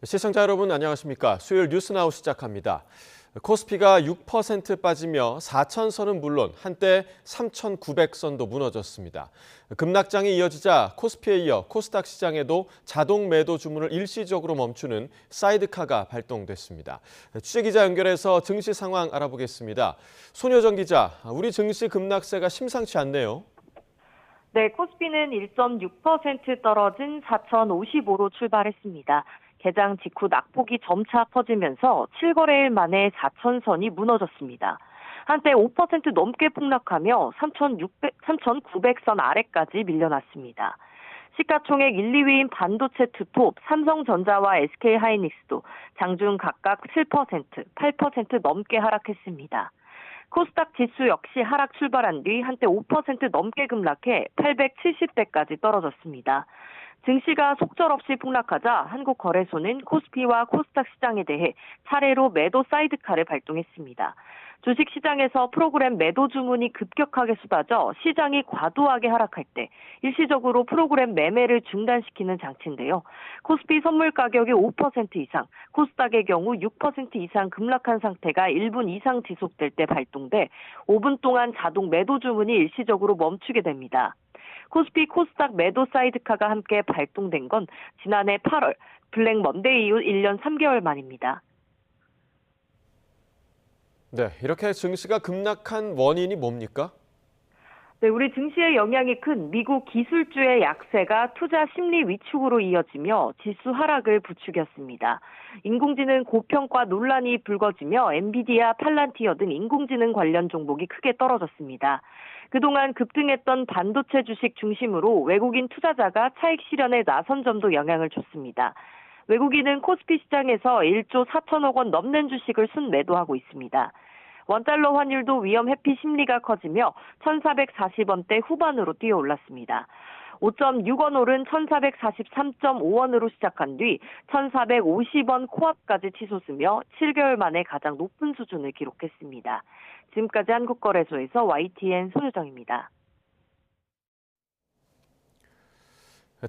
시청자 여러분 안녕하십니까? 수요일 뉴스나우 시작합니다. 코스피가 6% 빠지며 4,000선은 물론 한때 3,900선도 무너졌습니다. 급락장이 이어지자 코스피에 이어 코스닥 시장에도 자동 매도 주문을 일시적으로 멈추는 사이드카가 발동됐습니다. 취재기자 연결해서 증시 상황 알아보겠습니다. 손효정 기자, 우리 증시 급락세가 심상치 않네요. 네, 코스피는 1.6% 떨어진 4,055로 출발했습니다. 개장 직후 낙폭이 점차 퍼지면서 7거래일 만에 4,000선이 무너졌습니다. 한때 5% 넘게 폭락하며 3,900선 아래까지 밀려났습니다. 시가총액 1, 2위인 반도체 투톱, 삼성전자와 SK하이닉스도 장중 각각 7%, 8% 넘게 하락했습니다. 코스닥 지수 역시 하락 출발한 뒤 한때 5% 넘게 급락해 870대까지 떨어졌습니다. 증시가 속절없이 폭락하자 한국거래소는 코스피와 코스닥 시장에 대해 차례로 매도 사이드카를 발동했습니다. 주식시장에서 프로그램 매도 주문이 급격하게 쏟아져 시장이 과도하게 하락할 때 일시적으로 프로그램 매매를 중단시키는 장치인데요. 코스피 선물 가격이 5% 이상, 코스닥의 경우 6% 이상 급락한 상태가 1분 이상 지속될 때 발동돼 5분 동안 자동 매도 주문이 일시적으로 멈추게 됩니다. 코스피 코스닥 매도 사이드카가 함께 발동된 건 지난해 8월 블랙 먼데이 이후 1년 3개월 만입니다. 네, 이렇게 증시가 급락한 원인이 뭡니까? 네, 우리 증시에 영향이 큰 미국 기술주의 약세가 투자 심리 위축으로 이어지며 지수 하락을 부추겼습니다. 인공지능 고평가 논란이 불거지며 엔비디아, 팔란티어 등 인공지능 관련 종목이 크게 떨어졌습니다. 그동안 급등했던 반도체 주식 중심으로 외국인 투자자가 차익 실현에 나선 점도 영향을 줬습니다. 외국인은 코스피 시장에서 1조 4천억 원 넘는 주식을 순매도하고 있습니다. 원달러 환율도 위험 회피 심리가 커지며 1,440원대 후반으로 뛰어올랐습니다. 5.6원 오른 1,443.5원으로 시작한 뒤 1,450원 코앞까지 치솟으며 7개월 만에 가장 높은 수준을 기록했습니다. 지금까지 한국거래소에서 YTN 손효정입니다.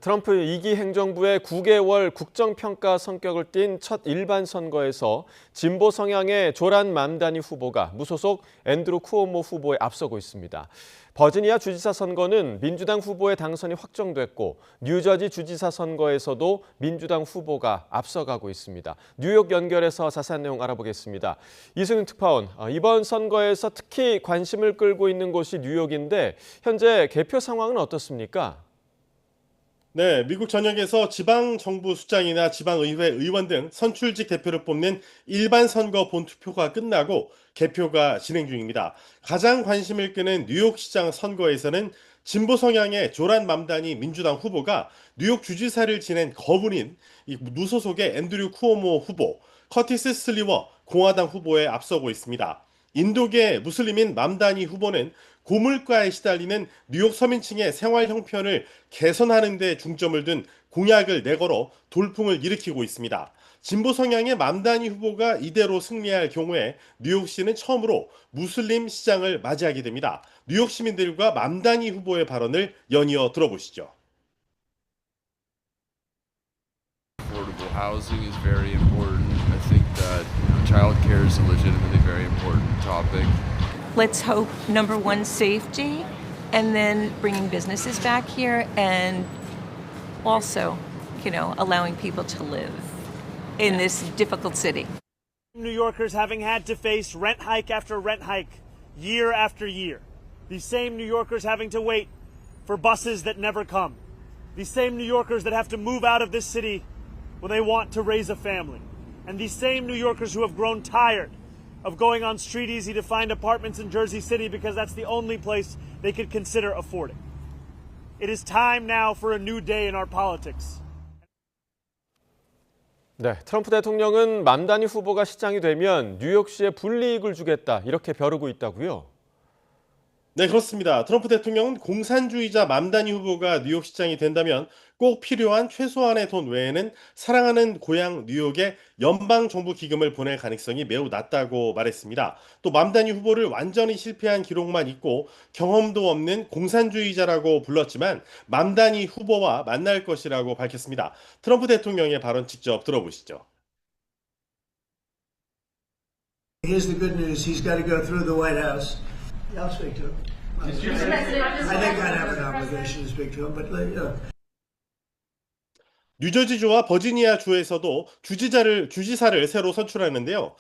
트럼프 2기 행정부의 9개월 국정평가 성격을 띤 첫 일반 선거에서 진보 성향의 조란 맘다니 후보가 무소속 앤드루 쿠오모 후보에 앞서고 있습니다. 버지니아 주지사 선거는 민주당 후보의 당선이 확정됐고 뉴저지 주지사 선거에서도 민주당 후보가 앞서가고 있습니다. 뉴욕 연결해서 자세한 내용 알아보겠습니다. 이승윤 특파원, 이번 선거에서 특히 관심을 끌고 있는 곳이 뉴욕인데 현재 개표 상황은 어떻습니까? 네, 미국 전역에서 지방정부수장이나 지방의회 의원 등 선출직 대표를 뽑는 일반 선거 본투표가 끝나고 개표가 진행 중입니다. 가장 관심을 끄는 뉴욕시장 선거에서는 진보 성향의 조란 맘다니 민주당 후보가 뉴욕 주지사를 지낸 거분인 무소속의 앤드류 쿠오모 후보, 커티스 슬리워 공화당 후보에 앞서고 있습니다. 인도계 무슬림인 맘다니 후보는 고물가에 시달리는 뉴욕 서민층의 생활 형편을 개선하는 데 중점을 둔 공약을 내걸어 돌풍을 일으키고 있습니다. 진보 성향의 맘다니 후보가 이대로 승리할 경우에 뉴욕시는 처음으로 무슬림 시장을 맞이하게 됩니다. 뉴욕 시민들과 맘다니 후보의 발언을 연이어 들어보시죠. Affordable housing is very important. I think that child care is a legitimately very important topic. Let's hope, number one, safety, and then bringing businesses back here, and also, allowing people to live in this difficult city. New Yorkers having had to face rent hike after rent hike, year after year. These same New Yorkers having to wait for buses that never come. These same New Yorkers that have to move out of this city when they want to raise a family. And these same New Yorkers who have grown tired of going on Street Easy to find apartments in Jersey City because that's the only place they could consider affording. It is time now for a new day in our politics. 네, 트럼프 대통령은 맘다니 후보가 시장이 되면 뉴욕시에 불이익을 주겠다 이렇게 벼르고 있다고요? 네, 그렇습니다. 트럼프 대통령은 공산주의자 맘다니 후보가 뉴욕시장이 된다면 꼭 필요한 최소한의 돈 외에는 사랑하는 고향 뉴욕에 연방정부 기금을 보낼 가능성이 매우 낮다고 말했습니다. 또 맘다니 후보를 완전히 실패한 기록만 있고 경험도 없는 공산주의자라고 불렀지만 맘다니 후보와 만날 것이라고 밝혔습니다. 트럼프 대통령의 발언 직접 들어보시죠. Here's the good news. He's got to go through the White House. I'll speak to him. I think I'd have an obligation to speak to him, but 뉴저지주와 버지니아 주에서도 주지사를 새로 선출하는데요.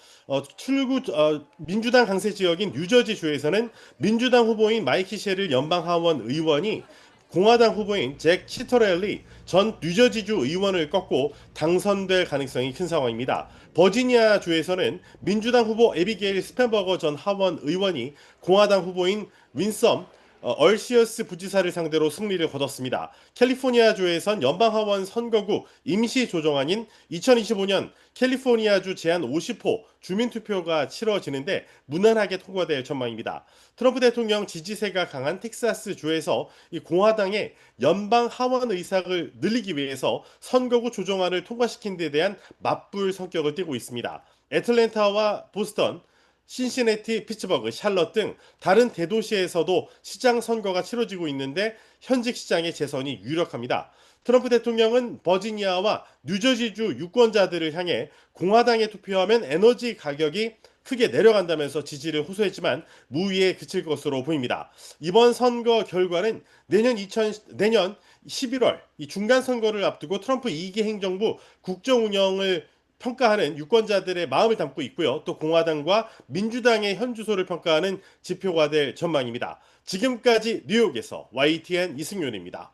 민주당 강세 지역인 뉴저지 주에서는 민주당 후보인 마이키 쉘 연방 하원 의원이 공화당 후보인 잭 시터렐리 전 뉴저지주 의원을 꺾고 당선될 가능성이 큰 상황입니다. 버지니아 주에서는 민주당 후보 에비게일 스펜버거 전 하원 의원이 공화당 후보인 윈섬 얼시어스 부지사를 상대로 승리를 거뒀습니다. 캘리포니아 주에선 연방하원 선거구 임시 조정안인 2025년 캘리포니아주 제한 50호 주민투표가 치러지는데 무난하게 통과될 전망입니다. 트럼프 대통령 지지세가 강한 텍사스 주에서 이 공화당의 연방 하원 의석을 늘리기 위해서 선거구 조정안을 통과시킨 데 대한 맞불 성격을 띠고 있습니다. 애틀랜타와 보스턴, 신시내티, 피츠버그, 샬럿 등 다른 대도시에서도 시장 선거가 치러지고 있는데 현직 시장의 재선이 유력합니다. 트럼프 대통령은 버지니아와 뉴저지주 유권자들을 향해 공화당에 투표하면 에너지 가격이 크게 내려간다면서 지지를 호소했지만 무위에 그칠 것으로 보입니다. 이번 선거 결과는 내년 11월 이 중간 선거를 앞두고 트럼프 2기 행정부 국정 운영을 평가하는 유권자들의 마음을 담고 있고요. 또 공화당과 민주당의 현주소를 평가하는 지표가 될 전망입니다. 지금까지 뉴욕에서 YTN 이승윤입니다.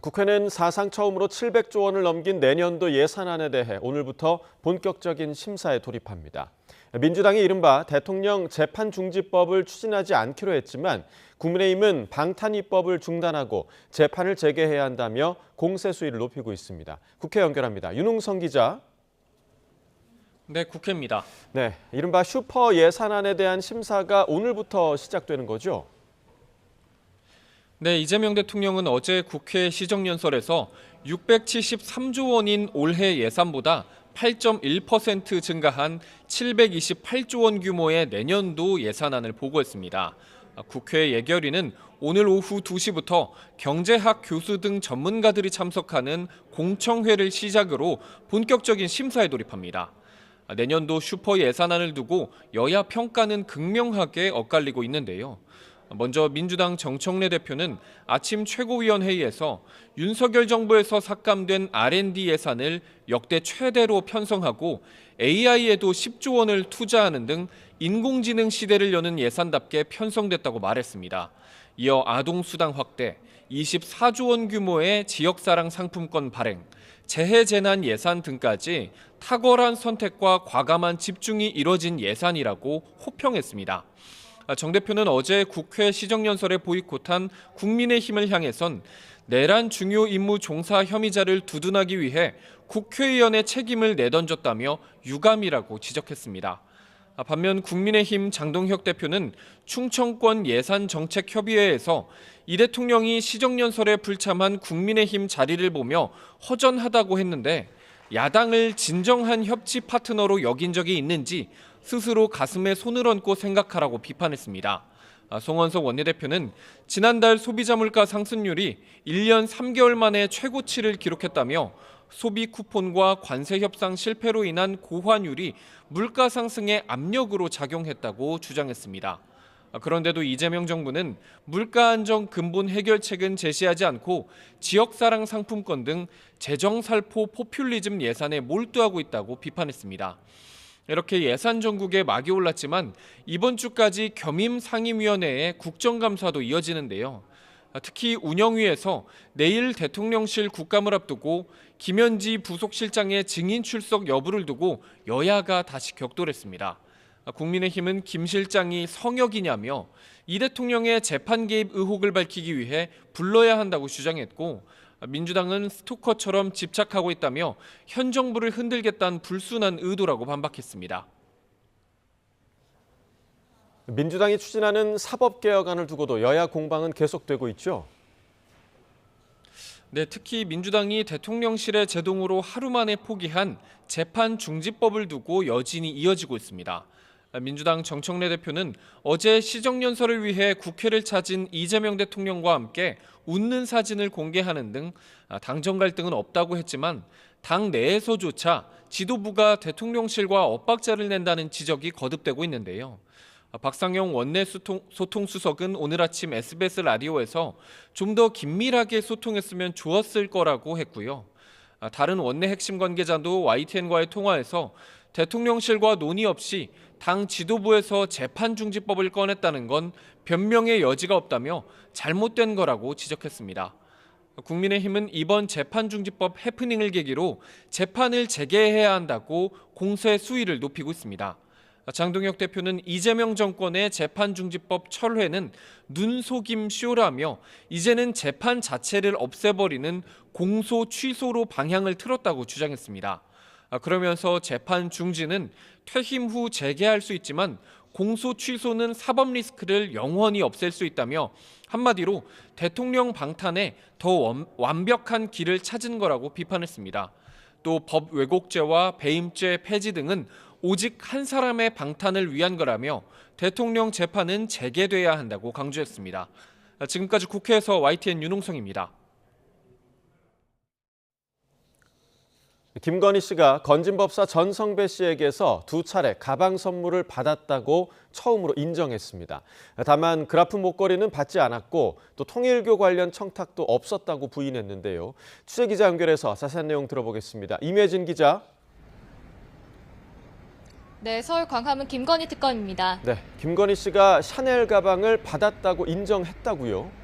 국회는 사상 처음으로 700조 원을 넘긴 내년도 예산안에 대해 오늘부터 본격적인 심사에 돌입합니다. 민주당이 이른바 대통령 재판중지법을 추진하지 않기로 했지만 국민의힘은 방탄입법을 중단하고 재판을 재개해야 한다며 공세 수위를 높이고 있습니다. 국회 연결합니다. 윤웅성 기자. 네, 국회입니다. 네, 이른바 슈퍼 예산안에 대한 심사가 오늘부터 시작되는 거죠? 네, 이재명 대통령은 어제 국회 시정연설에서 673조 원인 올해 예산보다 8.1% 증가한 728조 원 규모의 내년도 예산안을 보고했습니다. 국회 예결위는 오늘 오후 2시부터 경제학 교수 등 전문가들이 참석하는 공청회를 시작으로 본격적인 심사에 돌입합니다. 내년도 슈퍼 예산안을 두고 여야 평가는 극명하게 엇갈리고 있는데요. 먼저 민주당 정청래 대표는 아침 최고위원회의에서 윤석열 정부에서 삭감된 R&D 예산을 역대 최대로 편성하고 AI에도 10조 원을 투자하는 등 인공지능 시대를 여는 예산답게 편성됐다고 말했습니다. 이어 아동수당 확대, 24조 원 규모의 지역사랑 상품권 발행, 재해재난 예산 등까지 탁월한 선택과 과감한 집중이 이뤄진 예산이라고 호평했습니다. 정 대표는 어제 국회 시정연설에 보이콧한 국민의힘을 향해선 내란 중요 임무 종사 혐의자를 두둔하기 위해 국회의원의 책임을 내던졌다며 유감이라고 지적했습니다. 반면 국민의힘 장동혁 대표는 충청권 예산정책협의회에서 이 대통령이 시정연설에 불참한 국민의힘 자리를 보며 허전하다고 했는데 야당을 진정한 협치 파트너로 여긴 적이 있는지 스스로 가슴에 손을 얹고 생각하라고 비판했습니다. 송원석 원내대표는 지난달 소비자 물가 상승률이 1년 3개월 만에 최고치를 기록했다며 소비 쿠폰과 관세 협상 실패로 인한 고환율이 물가 상승에 압력으로 작용했다고 주장했습니다. 그런데도 이재명 정부는 물가 안정 근본 해결책은 제시하지 않고 지역사랑 상품권 등 재정살포 포퓰리즘 예산에 몰두하고 있다고 비판했습니다. 이렇게 예산 전국에 막이 올랐지만 이번 주까지 겸임 상임위원회의 국정감사도 이어지는데요. 특히 운영위에서 내일 대통령실 국감을 앞두고 김현지 부속실장의 증인 출석 여부를 두고 여야가 다시 격돌했습니다. 국민의힘은 김 실장이 성역이냐며 이 대통령의 재판 개입 의혹을 밝히기 위해 불러야 한다고 주장했고 민주당은 스토커처럼 집착하고 있다며 현 정부를 흔들겠다는 불순한 의도라고 반박했습니다. 민주당이 추진하는 사법개혁안을 두고도 여야 공방은 계속되고 있죠. 네, 특히 민주당이 대통령실의 제동으로 하루 만에 포기한 재판 중지법을 두고 여진이 이어지고 있습니다. 민주당 정청래 대표는 어제 시정연설을 위해 국회를 찾은 이재명 대통령과 함께 웃는 사진을 공개하는 등 당정 갈등은 없다고 했지만 당 내에서조차 지도부가 대통령실과 엇박자를 낸다는 지적이 거듭되고 있는데요. 박상영 원내 소통수석은 오늘 아침 SBS 라디오에서 좀 더 긴밀하게 소통했으면 좋았을 거라고 했고요. 다른 원내 핵심 관계자도 YTN과의 통화에서 대통령실과 논의 없이 당 지도부에서 재판중지법을 꺼냈다는 건 변명의 여지가 없다며 잘못된 거라고 지적했습니다. 국민의힘은 이번 재판중지법 해프닝을 계기로 재판을 재개해야 한다고 공세 수위를 높이고 있습니다. 장동혁 대표는 이재명 정권의 재판중지법 철회는 눈속임 쇼라며 이제는 재판 자체를 없애버리는 공소 취소로 방향을 틀었다고 주장했습니다. 그러면서 재판 중지는 퇴임 후 재개할 수 있지만 공소 취소는 사법 리스크를 영원히 없앨 수 있다며 한마디로 대통령 방탄에 더 완벽한 길을 찾은 거라고 비판했습니다. 또 법 왜곡죄와 배임죄 폐지 등은 오직 한 사람의 방탄을 위한 거라며 대통령 재판은 재개돼야 한다고 강조했습니다. 지금까지 국회에서 YTN 윤홍성입니다. 김건희 씨가 건진법사 전성배 씨에게서 2차례 가방 선물을 받았다고 처음으로 인정했습니다. 다만 그라프 목걸이는 받지 않았고 또 통일교 관련 청탁도 없었다고 부인했는데요. 취재기자 연결해서 자세한 내용 들어보겠습니다. 임혜진 기자. 네, 서울 광화문 김건희 특검입니다. 네, 김건희 씨가 샤넬 가방을 받았다고 인정했다고요?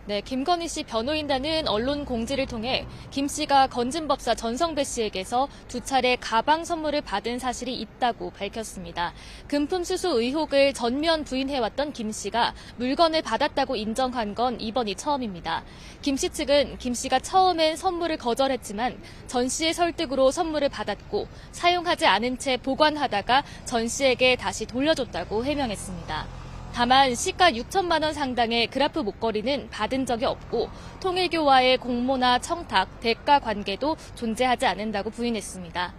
네, 김건희 씨 변호인단은 언론 공지를 통해 김 씨가 건진법사 전성배 씨에게서 2차례 가방 선물을 받은 사실이 있다고 밝혔습니다. 금품 수수 의혹을 전면 부인해왔던 김 씨가 물건을 받았다고 인정한 건 이번이 처음입니다. 김 씨 측은 김 씨가 처음엔 선물을 거절했지만 전 씨의 설득으로 선물을 받았고 사용하지 않은 채 보관하다가 전 씨에게 다시 돌려줬다고 해명했습니다. 다만 시가 6천만 원 상당의 그라프 목걸이는 받은 적이 없고 통일교와의 공모나 청탁, 대가 관계도 존재하지 않는다고 부인했습니다.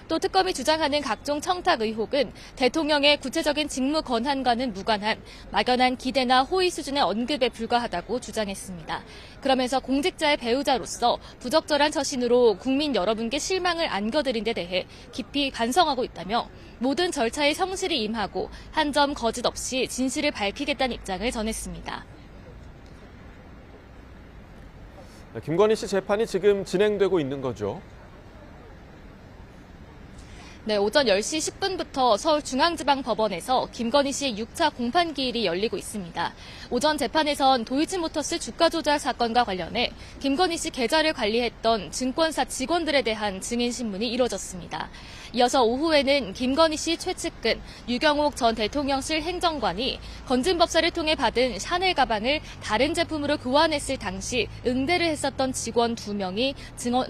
또 특검이 주장하는 각종 청탁 의혹은 대통령의 구체적인 직무 권한과는 무관한 막연한 기대나 호의 수준의 언급에 불과하다고 주장했습니다. 그러면서 공직자의 배우자로서 부적절한 처신으로 국민 여러분께 실망을 안겨드린 데 대해 깊이 반성하고 있다며 모든 절차에 성실히 임하고 한 점 거짓 없이 진실을 밝히겠다는 입장을 전했습니다. 김건희 씨 재판이 지금 진행되고 있는 거죠? 네, 오전 10시 10분부터 서울중앙지방법원에서 김건희 씨의 6차 공판기일이 열리고 있습니다. 오전 재판에선 도이치모터스 주가 조작 사건과 관련해 김건희 씨 계좌를 관리했던 증권사 직원들에 대한 증인신문이 이뤄졌습니다. 이어서 오후에는 김건희 씨 최측근 유경옥 전 대통령실 행정관이 건진법사를 통해 받은 샤넬 가방을 다른 제품으로 교환했을 당시 응대를 했었던 직원 2명이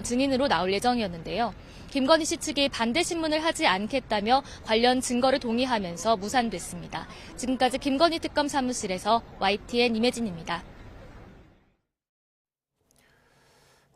증인으로 나올 예정이었는데요. 김건희 씨 측이 반대 신문을 하지 않겠다며 관련 증거를 동의하면서 무산됐습니다. 지금까지 김건희 특검 사무실에서 YTN 임혜진입니다.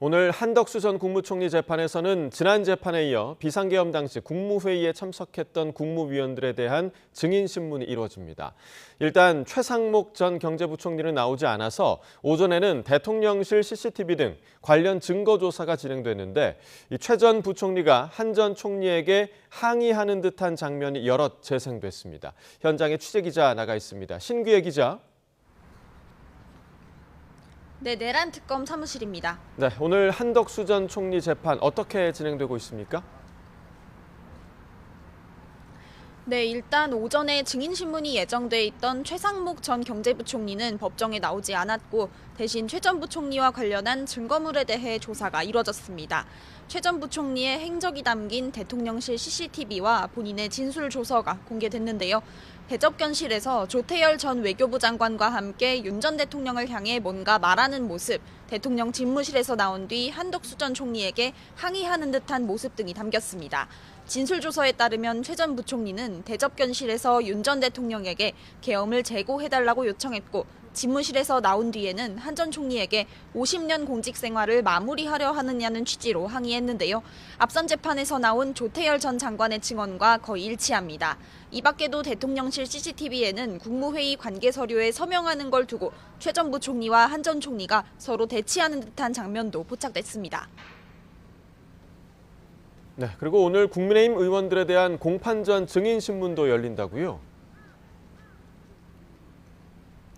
오늘 한덕수 전 국무총리 재판에서는 지난 재판에 이어 비상계엄 당시 국무회의에 참석했던 국무위원들에 대한 증인신문이 이루어집니다. 일단 최상목 전 경제부총리는 나오지 않아서 오전에는 대통령실 CCTV 등 관련 증거 조사가 진행됐는데 최 전 부총리가 한 전 총리에게 항의하는 듯한 장면이 여럿 재생됐습니다. 현장에 취재기자 나가 있습니다. 신규혜 기자. 네, 내란 특검 사무실입니다. 네, 오늘 한덕수 전 총리 재판 어떻게 진행되고 있습니까? 네, 일단 오전에 증인신문이 예정돼 있던 최상목 전 경제부총리는 법정에 나오지 않았고 대신 최 전 부총리와 관련한 증거물에 대해 조사가 이뤄졌습니다. 최 전 부총리의 행적이 담긴 대통령실 CCTV와 본인의 진술 조서가 공개됐는데요. 대접견실에서 조태열 전 외교부 장관과 함께 윤 전 대통령을 향해 뭔가 말하는 모습, 대통령 집무실에서 나온 뒤 한덕수 전 총리에게 항의하는 듯한 모습 등이 담겼습니다. 진술조서에 따르면 최 전 부총리는 대접견실에서 윤 전 대통령에게 계엄을 재고해달라고 요청했고, 집무실에서 나온 뒤에는 한 전 총리에게 50년 공직 생활을 마무리하려 하느냐는 취지로 항의했는데요. 앞선 재판에서 나온 조태열 전 장관의 증언과 거의 일치합니다. 이 밖에도 대통령실 CCTV에는 국무회의 관계 서류에 서명하는 걸 두고 최 전 부총리와 한 전 총리가 서로 대치하는 듯한 장면도 포착됐습니다. 네, 그리고 오늘 국민의힘 의원들에 대한 공판전 증인신문도 열린다고요?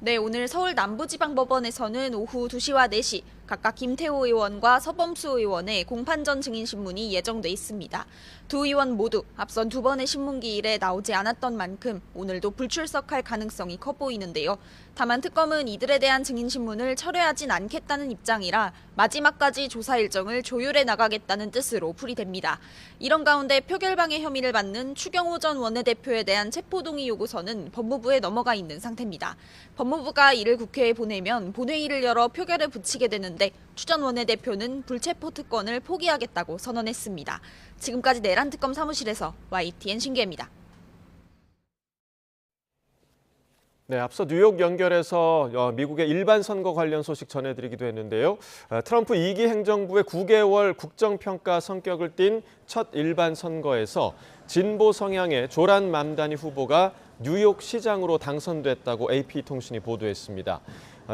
네, 오늘 서울 남부지방법원에서는 오후 2시와 4시 각각 김태호 의원과 서범수 의원의 공판전 증인신문이 예정돼 있습니다. 두 의원 모두 앞선 두 번의 신문기일에 나오지 않았던 만큼 오늘도 불출석할 가능성이 커 보이는데요. 다만 특검은 이들에 대한 증인신문을 철회하진 않겠다는 입장이라 마지막까지 조사 일정을 조율해 나가겠다는 뜻으로 풀이됩니다. 이런 가운데 표결방해 혐의를 받는 추경호 전 원내대표에 대한 체포동의 요구서는 법무부에 넘어가 있는 상태입니다. 법무부가 이를 국회에 보내면 본회의를 열어 표결에 붙이게 되는데 추 전 원내대표는 불체포 특권을 포기하겠다고 선언했습니다. 지금까지 내란 특검 사무실에서 YTN 신기혜입니다. 네, 앞서 뉴욕 연결해서 미국의 일반 선거 관련 소식 전해드리기도 했는데요. 트럼프 2기 행정부의 9개월 국정평가 성격을 띤 첫 일반 선거에서 진보 성향의 조란 맘다니 후보가 뉴욕 시장으로 당선됐다고 AP통신이 보도했습니다.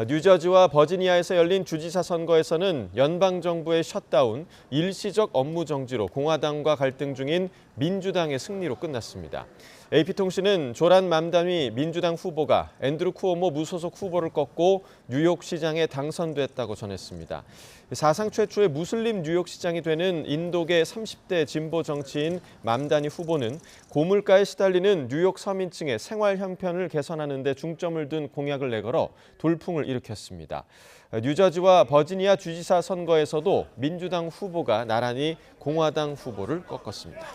뉴저지와 버지니아에서 열린 주지사 선거에서는 연방정부의 셧다운, 일시적 업무 정지로 공화당과 갈등 중인 민주당의 승리로 끝났습니다. AP통신은 조란 맘다니 민주당 후보가 앤드루 쿠오모 무소속 후보를 꺾고 뉴욕시장에 당선됐다고 전했습니다. 사상 최초의 무슬림 뉴욕시장이 되는 인도계 30대 진보 정치인 맘다니 후보는 고물가에 시달리는 뉴욕 서민층의 생활 형편을 개선하는 데 중점을 둔 공약을 내걸어 돌풍을 일으켰습니다. 뉴저지와 버지니아 주지사 선거에서도 민주당 후보가 나란히 공화당 후보를 꺾었습니다.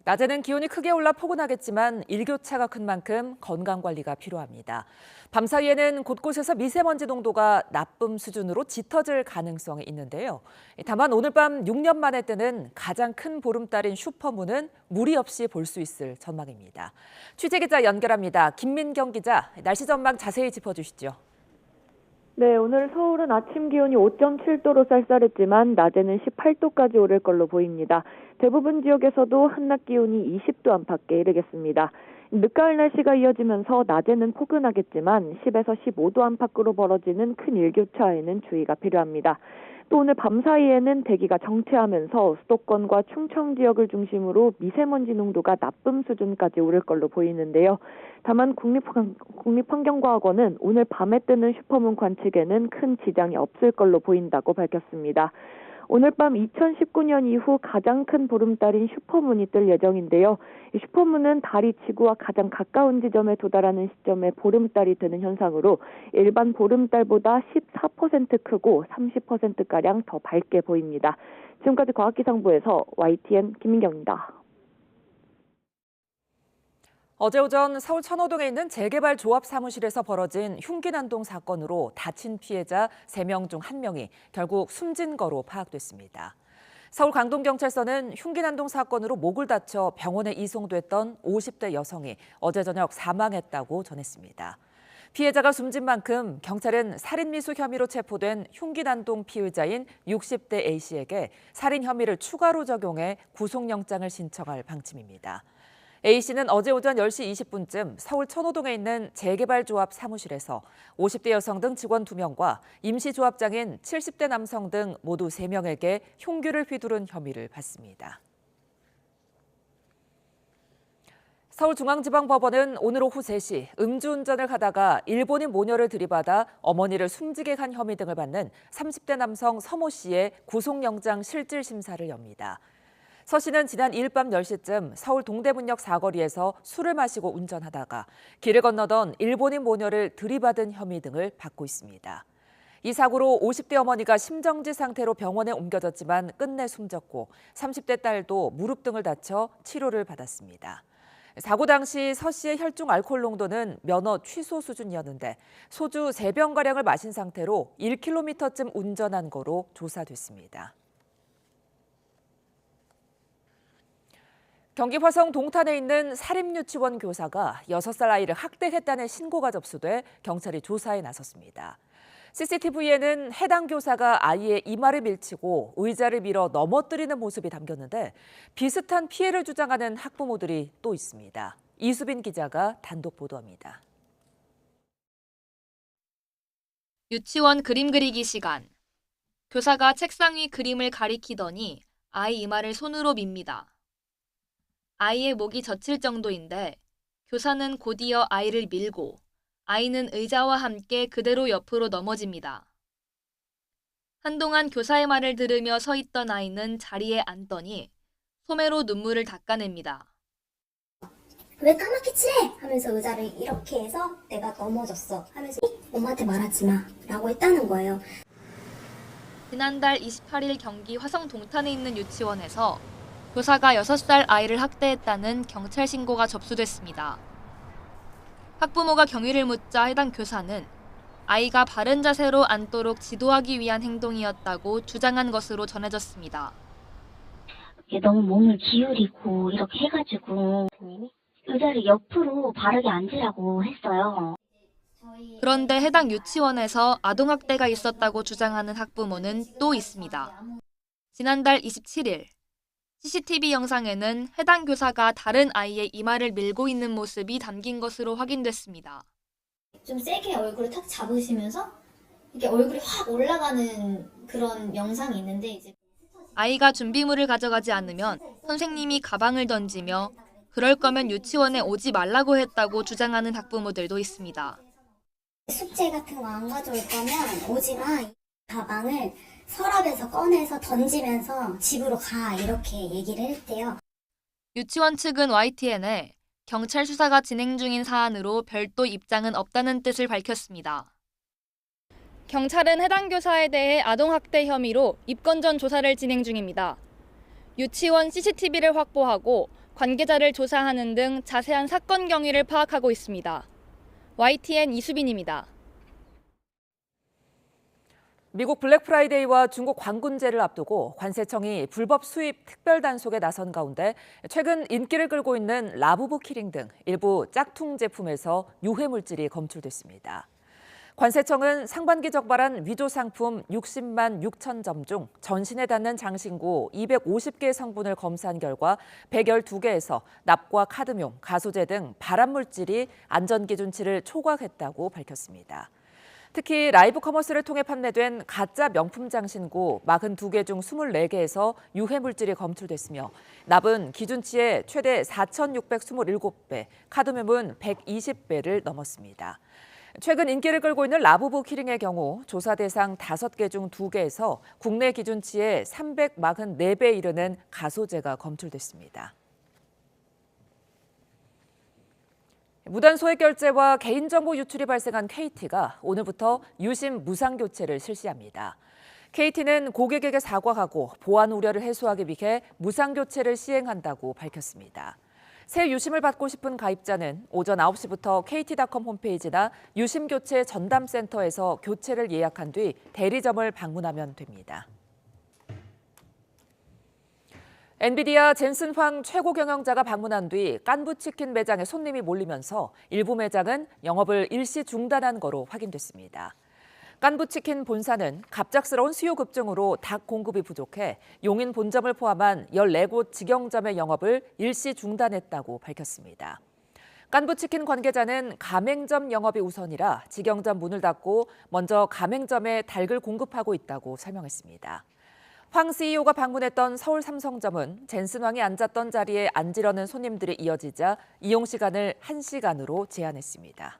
낮에는 기온이 크게 올라 포근하겠지만 일교차가 큰 만큼 건강관리가 필요합니다. 밤사이에는 곳곳에서 미세먼지 농도가 나쁨 수준으로 짙어질 가능성이 있는데요. 다만 오늘 밤 6년 만에 뜨는 가장 큰 보름달인 슈퍼문은 무리 없이 볼 수 있을 전망입니다. 취재기자 연결합니다. 김민경 기자, 날씨 전망 자세히 짚어주시죠. 네, 오늘 서울은 아침 기온이 5.7도로 쌀쌀했지만 낮에는 18도까지 오를 걸로 보입니다. 대부분 지역에서도 한낮 기온이 20도 안팎에 이르겠습니다. 늦가을 날씨가 이어지면서 낮에는 포근하겠지만 10에서 15도 안팎으로 벌어지는 큰 일교차에는 주의가 필요합니다. 또 오늘 밤 사이에는 대기가 정체하면서 수도권과 충청 지역을 중심으로 미세먼지 농도가 나쁨 수준까지 오를 걸로 보이는데요. 다만 국립환경과학원은 오늘 밤에 뜨는 슈퍼문 관측에는 큰 지장이 없을 걸로 보인다고 밝혔습니다. 오늘 밤 2019년 이후 가장 큰 보름달인 슈퍼문이 뜰 예정인데요. 이 슈퍼문은 달이 지구와 가장 가까운 지점에 도달하는 시점에 보름달이 뜨는 현상으로 일반 보름달보다 14% 크고 30%가량 더 밝게 보입니다. 지금까지 과학기상부에서 YTN 김민경입니다. 어제 오전 서울 천호동에 있는 재개발 조합 사무실에서 벌어진 흉기 난동 사건으로 다친 피해자 3명 중 1명이 결국 숨진 거로 파악됐습니다. 서울 강동경찰서는 흉기 난동 사건으로 목을 다쳐 병원에 이송됐던 50대 여성이 어제 저녁 사망했다고 전했습니다. 피해자가 숨진 만큼 경찰은 살인미수 혐의로 체포된 흉기 난동 피의자인 60대 A씨에게 살인 혐의를 추가로 적용해 구속영장을 신청할 방침입니다. A씨는 어제 오전 10시 20분쯤 서울 천호동에 있는 재개발조합 사무실에서 50대 여성 등 직원 2명과 임시조합장인 70대 남성 등 모두 3명에게 흉기를 휘두른 혐의를 받습니다. 서울중앙지방법원은 오늘 오후 3시 음주운전을 하다가 일본인 모녀를 들이받아 어머니를 숨지게 한 혐의 등을 받는 30대 남성 서모 씨의 구속영장 실질심사를 엽니다. 서 씨는 지난 2일 밤 10시쯤 서울 동대문역 사거리에서 술을 마시고 운전하다가 길을 건너던 일본인 모녀를 들이받은 혐의 등을 받고 있습니다. 이 사고로 50대 어머니가 심정지 상태로 병원에 옮겨졌지만 끝내 숨졌고 30대 딸도 무릎 등을 다쳐 치료를 받았습니다. 사고 당시 서 씨의 혈중 알코올 농도는 면허 취소 수준이었는데 소주 3병가량을 마신 상태로 1km쯤 운전한 거로 조사됐습니다. 경기 화성 동탄에 있는 사립유치원 교사가 6살 아이를 학대했다는 신고가 접수돼 경찰이 조사에 나섰습니다. CCTV에는 해당 교사가 아이의 이마를 밀치고 의자를 밀어 넘어뜨리는 모습이 담겼는데 비슷한 피해를 주장하는 학부모들이 또 있습니다. 이수빈 기자가 단독 보도합니다. 유치원 그림 그리기 시간. 교사가 책상 위 그림을 가리키더니 아이 이마를 손으로 밉니다. 아이의 목이 젖힐 정도인데 교사는 곧이어 아이를 밀고 아이는 의자와 함께 그대로 옆으로 넘어집니다. 한동안 교사의 말을 들으며 서 있던 아이는 자리에 앉더니 소매로 눈물을 닦아냅니다. 왜 까맣게 칠해? 하면서 의자를 이렇게 해서 내가 넘어졌어 하면서 엄마한테 말하지 마 라고 했다는 거예요. 지난달 28일 경기 화성 동탄에 있는 유치원에서 교사가 6살 아이를 학대했다는 경찰 신고가 접수됐습니다. 학부모가 경위를 묻자 해당 교사는 아이가 바른 자세로 앉도록 지도하기 위한 행동이었다고 주장한 것으로 전해졌습니다. 너무 몸을 기울이고 이렇게 해가지고 의자를 옆으로 바르게 앉으라고 했어요. 그런데 해당 유치원에서 아동학대가 있었다고 주장하는 학부모는 또 있습니다. 지난달 27일 CCTV 영상에는 해당 교사가 다른 아이의 이마를 밀고 있는 모습이 담긴 것으로 확인됐습니다. 좀 세게 얼굴을 탁 잡으시면서 이렇게 얼굴이 확 올라가는 그런 영상이 있는데 이제 아이가 준비물을 가져가지 않으면 선생님이 가방을 던지며 그럴 거면 유치원에 오지 말라고 했다고 주장하는 학부모들도 있습니다. 숙제 같은 거 안 가져올 거면 오지 마. 가방을 서랍에서 꺼내서 던지면서 집으로 가 이렇게 얘기를 했대요. 유치원 측은 YTN에 경찰 수사가 진행 중인 사안으로 별도 입장은 없다는 뜻을 밝혔습니다. 경찰은 해당 교사에 대해 아동학대 혐의로 입건 전 조사를 진행 중입니다. 유치원 CCTV를 확보하고 관계자를 조사하는 등 자세한 사건 경위를 파악하고 있습니다. YTN 이수빈입니다. 미국 블랙 프라이데이와 중국 관군제를 앞두고 관세청이 불법 수입 특별 단속에 나선 가운데 최근 인기를 끌고 있는 라부부 키링 등 일부 짝퉁 제품에서 유해 물질이 검출됐습니다. 관세청은 상반기 적발한 위조 상품 60만 6천 점 중 전신에 닿는 장신구 250개의 성분을 검사한 결과 112개에서 납과 카드뮴, 가소제 등 발암 물질이 안전기준치를 초과했다고 밝혔습니다. 특히 라이브 커머스를 통해 판매된 가짜 명품 장신구 42개 중 24개에서 유해 물질이 검출됐으며 납은 기준치의 최대 4,627배, 카드뮴은 120배를 넘었습니다. 최근 인기를 끌고 있는 라부부 키링의 경우 조사 대상 5개 중 2개에서 국내 기준치의 344배 이르는 가소제가 검출됐습니다. 무단 소액 결제와 개인정보 유출이 발생한 KT가 오늘부터 유심 무상 교체를 실시합니다. KT는 고객에게 사과하고 보안 우려를 해소하기 위해 무상 교체를 시행한다고 밝혔습니다. 새 유심을 받고 싶은 가입자는 오전 9시부터 KT.com 홈페이지나 유심교체 전담센터에서 교체를 예약한 뒤 대리점을 방문하면 됩니다. 엔비디아 젠슨 황 최고 경영자가 방문한 뒤 깐부치킨 매장에 손님이 몰리면서 일부 매장은 영업을 일시 중단한 거로 확인됐습니다. 깐부치킨 본사는 갑작스러운 수요 급증으로 닭 공급이 부족해 용인 본점을 포함한 14곳 직영점의 영업을 일시 중단했다고 밝혔습니다. 깐부치킨 관계자는 가맹점 영업이 우선이라 직영점 문을 닫고 먼저 가맹점에 닭을 공급하고 있다고 설명했습니다. 황 CEO가 방문했던 서울 삼성점은 젠슨 황이 앉았던 자리에 앉으려는 손님들이 이어지자 이용 시간을 1시간으로 제한했습니다.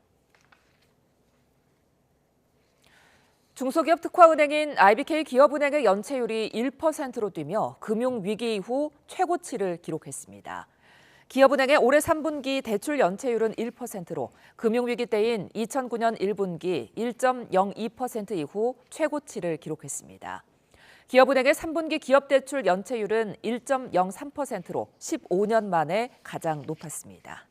중소기업 특화은행인 IBK 기업은행의 연체율이 1%로 뛰며 금융위기 이후 최고치를 기록했습니다. 기업은행의 올해 3분기 대출 연체율은 1%로 금융위기 때인 2009년 1분기 1.02% 이후 최고치를 기록했습니다. 기업은행의 3분기 기업대출 연체율은 1.03%로 15년 만에 가장 높았습니다.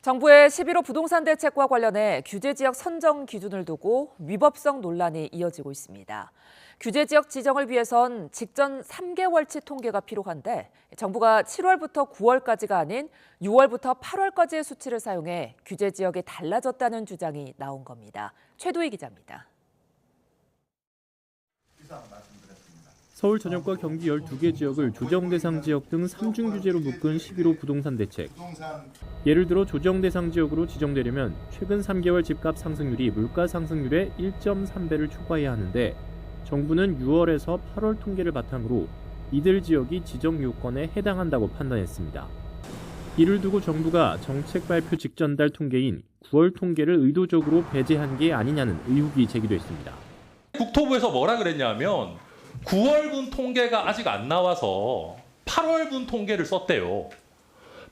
정부의 11호 부동산 대책과 관련해 규제지역 선정 기준을 두고 위법성 논란이 이어지고 있습니다. 규제지역 지정을 위해선 직전 3개월치 통계가 필요한데 정부가 7월부터 9월까지가 아닌 6월부터 8월까지의 수치를 사용해 규제지역이 달라졌다는 주장이 나온 겁니다. 최도희 기자입니다. 서울 전역과 경기 12개 지역을 조정 대상 지역 등 3중 규제로 묶은 11호 부동산 대책. 예를 들어 조정 대상 지역으로 지정되려면 최근 3개월 집값 상승률이 물가 상승률의 1.3배를 초과해야 하는데 정부는 6월에서 8월 통계를 바탕으로 이들 지역이 지정 요건에 해당한다고 판단했습니다. 이를 두고 정부가 정책 발표 직전 달 통계인 9월 통계를 의도적으로 배제한 게 아니냐는 의혹이 제기됐습니다. 국토부에서 뭐라 그랬냐면 9월분 통계가 아직 안 나와서 8월분 통계를 썼대요.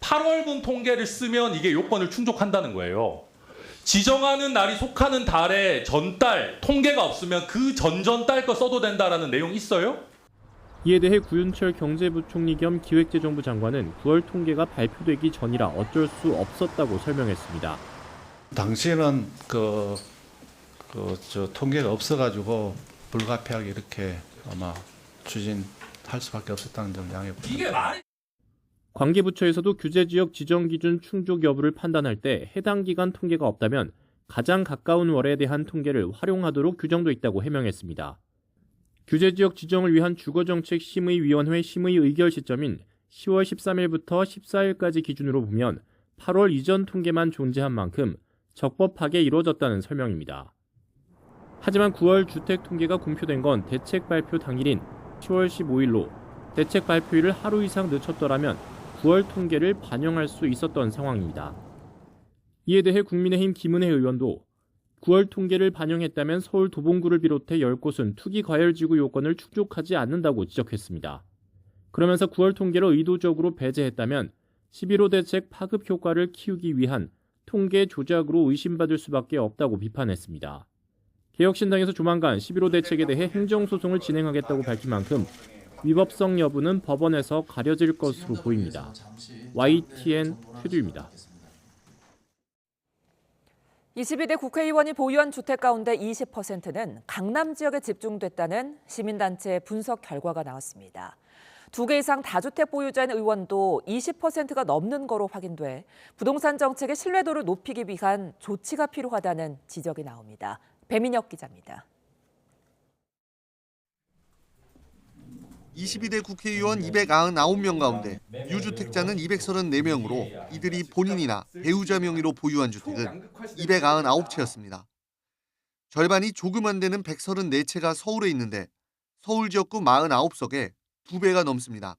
8월분 통계를 쓰면 이게 요건을 충족한다는 거예요. 지정하는 날이 속하는 달에 전달 통계가 없으면 그 전전달 거 써도 된다라는 내용 있어요? 이에 대해 구윤철 경제부총리 겸 기획재정부 장관은 9월 통계가 발표되기 전이라 어쩔 수 없었다고 설명했습니다. 당시에는 통계가 없어가지고 불가피하게 이렇게 아마 추진할 수밖에 없었다는 점을 양해 부탁드립니다. 관계부처에서도 규제지역 지정기준 충족 여부를 판단할 때 해당 기간 통계가 없다면 가장 가까운 월에 대한 통계를 활용하도록 규정돼 있다고 해명했습니다. 규제지역 지정을 위한 주거정책심의위원회 심의 의결 시점인 10월 13일부터 14일까지 기준으로 보면 8월 이전 통계만 존재한 만큼 적법하게 이루어졌다는 설명입니다. 하지만 9월 주택 통계가 공표된 건 대책 발표 당일인 10월 15일로 대책 발표일을 하루 이상 늦췄더라면 9월 통계를 반영할 수 있었던 상황입니다. 이에 대해 국민의힘 김은혜 의원도 9월 통계를 반영했다면 서울 도봉구를 비롯해 10곳은 투기과열지구 요건을 충족하지 않는다고 지적했습니다. 그러면서 9월 통계를 의도적으로 배제했다면 11호 대책 파급 효과를 키우기 위한 통계 조작으로 의심받을 수밖에 없다고 비판했습니다. 개혁신당에서 조만간 11호 대책에 대해 행정소송을 진행하겠다고 밝힌 만큼 위법성 여부는 법원에서 가려질 것으로 보입니다. YTN 최두입니다. 22대 국회의원이 보유한 주택 가운데 20%는 강남 지역에 집중됐다는 시민단체 분석 결과가 나왔습니다. 2개 이상 다주택 보유자인 의원도 20%가 넘는 거로 확인돼 부동산 정책의 신뢰도를 높이기 위한 조치가 필요하다는 지적이 나옵니다. 배민혁 기자입니다. 22대 국회의원 299명 가운데 유주택자는 234명으로 이들이 본인이나 배우자 명의로 보유한 주택은 299채였습니다. 절반이 조금 안 되는 134채가 서울에 있는데 서울 지역구 49석에 2배가 넘습니다.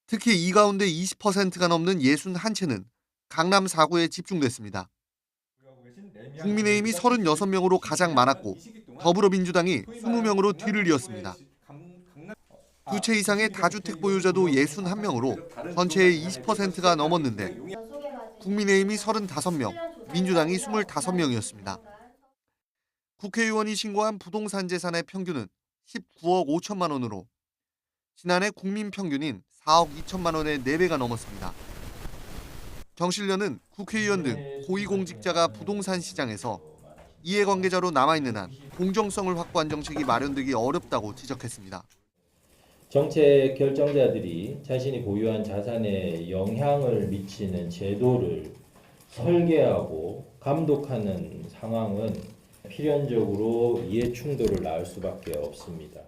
특히 이 가운데 20%가 넘는 61채는 강남 4구에 집중됐습니다. 국민의힘이 36명으로 가장 많았고 더불어민주당이 20명으로 뒤를 이었습니다. 2채 이상의 다주택 보유자도 61명으로 전체의 20%가 넘었는데 국민의힘이 35명, 민주당이 25명이었습니다. 국회의원이 신고한 부동산 재산의 평균은 19억 5천만 원으로 지난해 국민 평균인 4억 2천만 원의 4배가 넘었습니다. 경실련은 국회의원 등 고위공직자가 부동산 시장에서 이해관계자로 남아있는 한 공정성을 확보한 정책이 마련되기 어렵다고 지적했습니다. 정책 결정자들이 자신이 보유한 자산에 영향을 미치는 제도를 설계하고 감독하는 상황은 필연적으로 이해 충돌을 낳을 수밖에 없습니다.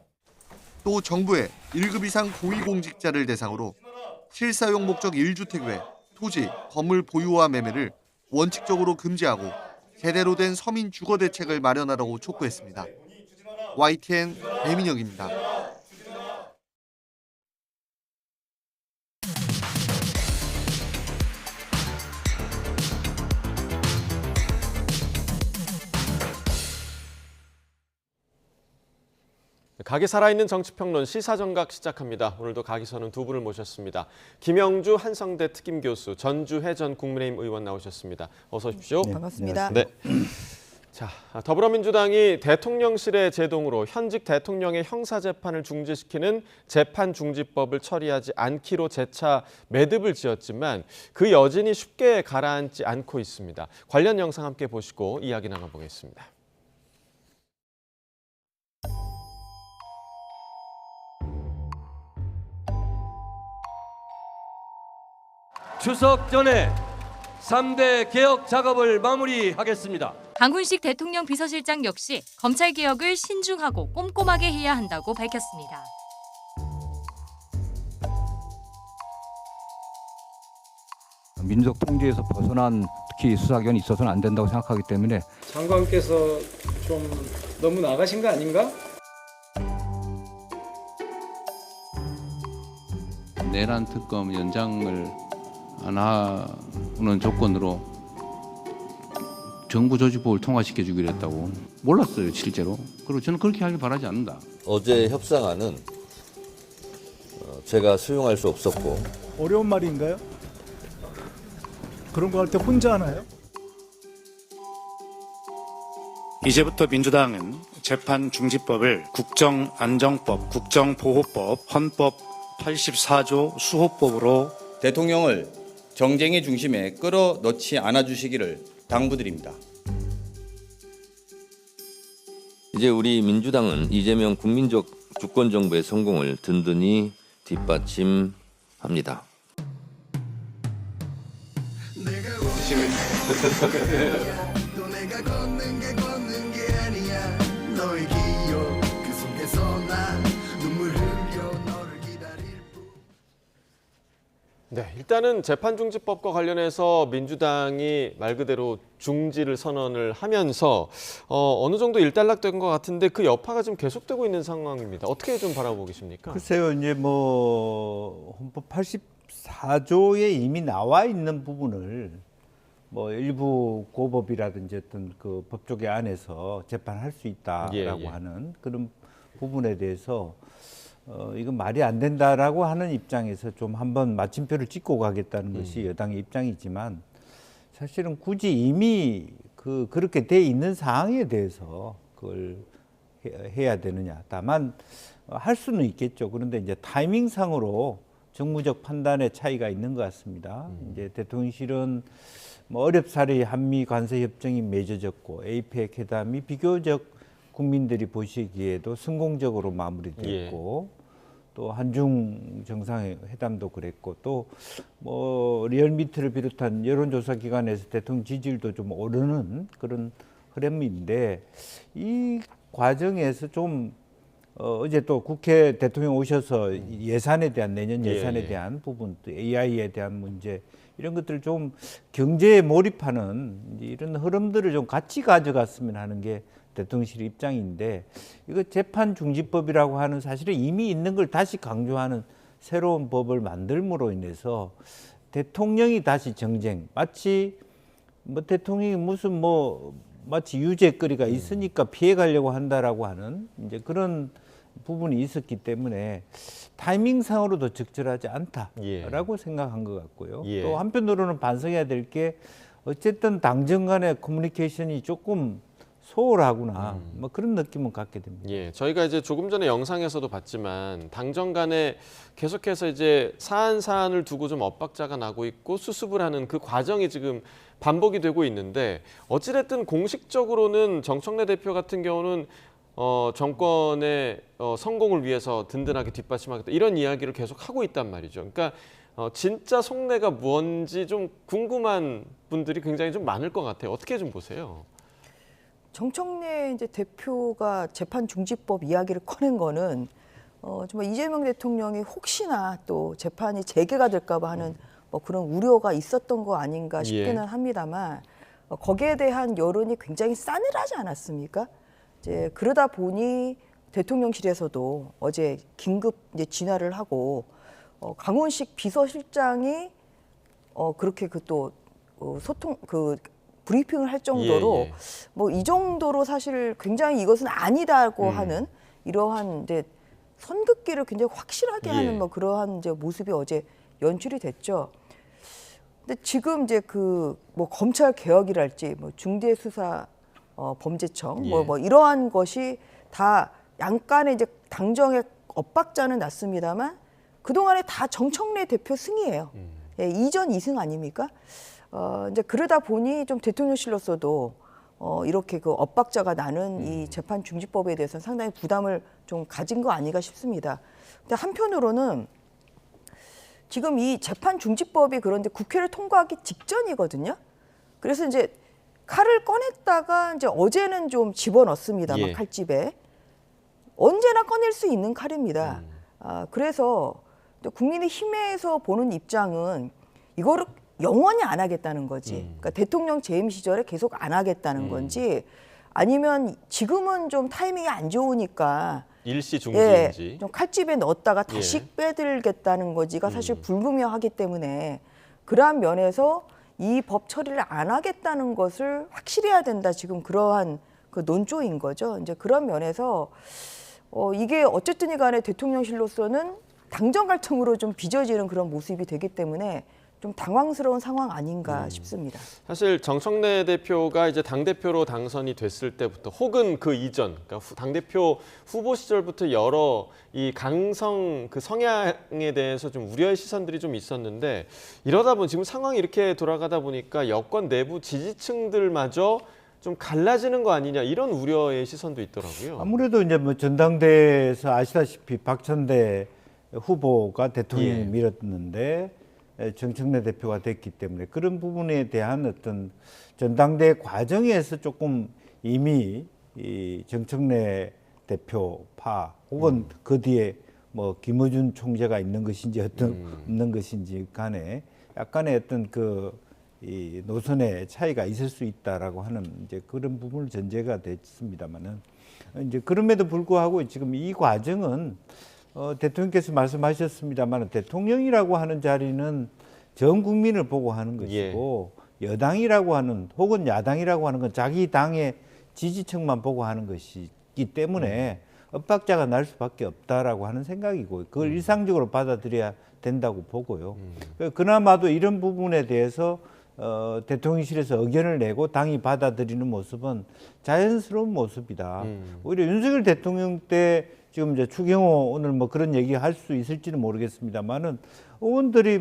또 정부의 1급 이상 고위공직자를 대상으로 실사용 목적 1주택 외 토지, 건물 보유와 매매를 원칙적으로 금지하고 제대로 된 서민 주거 대책을 마련하라고 촉구했습니다. YTN 배민혁입니다. 각이 살아있는 정치평론 시사정각 시작합니다. 오늘도 각이서는 두 분을 모셨습니다. 김영주 한성대 특임교수, 전주혜 전 국민의힘 의원 나오셨습니다. 어서 오십시오. 네, 반갑습니다. 네. 자, 더불어민주당이 대통령실의 제동으로 현직 대통령의 형사재판을 중지시키는 재판중지법을 처리하지 않기로 재차 매듭을 지었지만 그 여진이 쉽게 가라앉지 않고 있습니다. 관련 영상 함께 보시고 이야기 나눠보겠습니다. 추석 전에 3대 개혁 작업을 마무리하겠습니다. 강훈식 대통령 비서실장 역시 검찰개혁을 신중하고 꼼꼼하게 해야 한다고 밝혔습니다. 민족 통제에서 벗어난 특히 수사기관이 있어서는 안 된다고 생각하기 때문에 장관께서 좀 너무 나가신 거 아닌가? 내란 특검 연장을 안 하는 조건으로 정부 조직법을 통과시켜주기로 했다고 몰랐어요, 실제로. 그리고 저는 그렇게 하길 바라지 않는다. 어제 협상안은 제가 수용할 수 없었고. 어려운 말인가요? 그런 거 할 때 혼자 하나요? 이제부터 민주당은 재판중지법을 국정안정법, 국정보호법, 헌법 84조 수호법으로 대통령을 정쟁의 중심에 끌어넣지 않아주시기를 당부드립니다. 이제 우리 민주당은 이재명 국민적 주권정부의 성공을 든든히 뒷받침합니다. 네, 일단은 재판중지법과 관련해서 민주당이 말 그대로 중지를 선언을 하면서 어느 정도 일단락된 것 같은데 그 여파가 좀 계속되고 있는 상황입니다. 어떻게 좀 바라보고 계십니까? 글쎄요, 이제 뭐 헌법 84조에 이미 나와 있는 부분을 뭐 일부 고법이라든지 어떤 그 법조계 안에서 재판할 수 있다라고 하는 그런 부분에 대해서 이건 말이 안 된다라고 하는 입장에서 좀 한번 마침표를 찍고 가겠다는 것이 여당의 입장이지만 사실은 굳이 이미 그렇게 돼 있는 사항에 대해서 그걸 해야 되느냐. 다만 할 수는 있겠죠. 그런데 이제 타이밍상으로 정무적 판단의 차이가 있는 것 같습니다. 이제 대통령실은 뭐 어렵사리 한미 관세 협정이 맺어졌고 에이펙 회담이 비교적 국민들이 보시기에도 성공적으로 마무리됐고 또 한중 정상회담도 그랬고 또 뭐 리얼미터를 비롯한 여론조사 기관에서 대통령 지지율도 좀 오르는 그런 흐름인데 이 과정에서 좀 어제 또 국회 대통령 오셔서 예산에 대한 내년 예산에 대한 부분 또 AI에 대한 문제 이런 것들을 좀 경제에 몰입하는 이런 흐름들을 좀 같이 가져갔으면 하는 게 대통령실 입장인데 이거 재판중지법이라고 하는 사실은 이미 있는 걸 다시 강조하는 새로운 법을 만들므로 인해서 대통령이 다시 정쟁 마치 뭐 대통령이 무슨 뭐 마치 유죄거리가 있으니까 피해 가려고 한다라고 하는 이제 그런 부분이 있었기 때문에 타이밍상으로도 적절하지 않다라고 생각한 것 같고요. 또 한편으로는 반성해야 될 게 어쨌든 당정 간의 커뮤니케이션이 조금 소홀하구나 뭐 그런 느낌은 갖게 됩니다. 예, 저희가 이제 조금 전에 영상에서도 봤지만 당정 간에 계속해서 이제 사안을 두고 좀 엇박자가 나고 있고 수습을 하는 그 과정이 지금 반복이 되고 있는데 어찌됐든 공식적으로는 정청래 대표 같은 경우는 정권의 성공을 위해서 든든하게 뒷받침하겠다 이런 이야기를 계속 하고 있단 말이죠. 그러니까 진짜 속내가 뭔지 좀 궁금한 분들이 굉장히 좀 많을 것 같아요. 어떻게 좀 보세요? 정청래 이제 대표가 재판중지법 이야기를 꺼낸 거는 정말 이재명 대통령이 혹시나 또 재판이 재개가 될까봐 하는 뭐 그런 우려가 있었던 거 아닌가 싶기는 합니다만 거기에 대한 여론이 굉장히 싸늘하지 않았습니까? 이제 그러다 보니 대통령실에서도 어제 긴급 이제 진화를 하고 강훈식 비서실장이 그렇게 소통 브리핑을 할 정도로 뭐 이 정도로 사실 굉장히 이것은 아니다고 하는 이러한 이제 선긋기를 굉장히 확실하게 예. 하는 뭐 그러한 이제 모습이 어제 연출이 됐죠. 근데 지금 이제 그 뭐 검찰 개혁이랄지 뭐 중대수사 범죄청 예. 뭐 이러한 것이 다 양간의 이제 당정의 엇박자는 났습니다만 그동안에 다 정청래 대표 승이에요. 예, 이전 2승 아닙니까? 이제 그러다 보니 좀 대통령실로서도 이렇게 그 엇박자가 나는 이 재판 중지법에 대해서 상당히 부담을 좀 가진 거 아닌가 싶습니다. 근데 한편으로는 지금 이 재판 중지법이 그런데 국회를 통과하기 직전이거든요. 그래서 이제 칼을 꺼냈다가 이제 어제는 좀 집어넣습니다. 예. 막 칼집에. 언제나 꺼낼 수 있는 칼입니다. 그래서 국민의힘에서 보는 입장은 이거를 영원히 안 하겠다는 거지. 그러니까 대통령 재임 시절에 계속 안 하겠다는 건지 아니면 지금은 좀 타이밍이 안 좋으니까 일시 중지인지. 좀 칼집에 넣었다가 다시 빼들겠다는 거지가 사실 불분명하기 때문에 그러한 면에서 이 법 처리를 안 하겠다는 것을 확실히 해야 된다. 지금 그러한 그 논조인 거죠. 이제 그런 면에서 이게 어쨌든 간에 대통령실로서는 당정 갈등으로 좀 빚어지는 그런 모습이 되기 때문에 좀 당황스러운 상황 아닌가 싶습니다. 사실 정청래 대표가 이제 당대표로 당선이 됐을 때부터 혹은 그 이전, 그러니까 당대표 후보 시절부터 여러 이 강성 그 성향에 대해서 좀 우려의 시선들이 좀 있었는데 이러다 보니 지금 상황이 이렇게 돌아가다 보니까 여권 내부 지지층들마저 좀 갈라지는 거 아니냐 이런 우려의 시선도 있더라고요. 아무래도 이제 뭐 전당대에서 아시다시피 박천대 후보가 대통령이 밀었는데 정청래 대표가 됐기 때문에 그런 부분에 대한 어떤 전당대 과정에서 조금 이미 이 정청래 대표파 혹은 그 뒤에 뭐 김어준 총재가 있는 것인지 없는 것인지 간에 약간의 어떤 이 노선의 차이가 있을 수 있다라고 하는 이제 그런 부분을 전제가 됐습니다만은 이제 그럼에도 불구하고 지금 이 과정은 대통령께서 말씀하셨습니다만 대통령이라고 하는 자리는 전 국민을 보고 하는 것이고 여당이라고 하는 혹은 야당이라고 하는 건 자기 당의 지지층만 보고 하는 것이기 때문에 엇박자가 날 수밖에 없다라고 하는 생각이고 그걸 일상적으로 받아들여야 된다고 보고요. 그나마도 이런 부분에 대해서 대통령실에서 의견을 내고 당이 받아들이는 모습은 자연스러운 모습이다. 오히려 윤석열 대통령 때 지금 이제 추경호 오늘 뭐 그런 얘기 할 수 있을지는 모르겠습니다만은 의원들이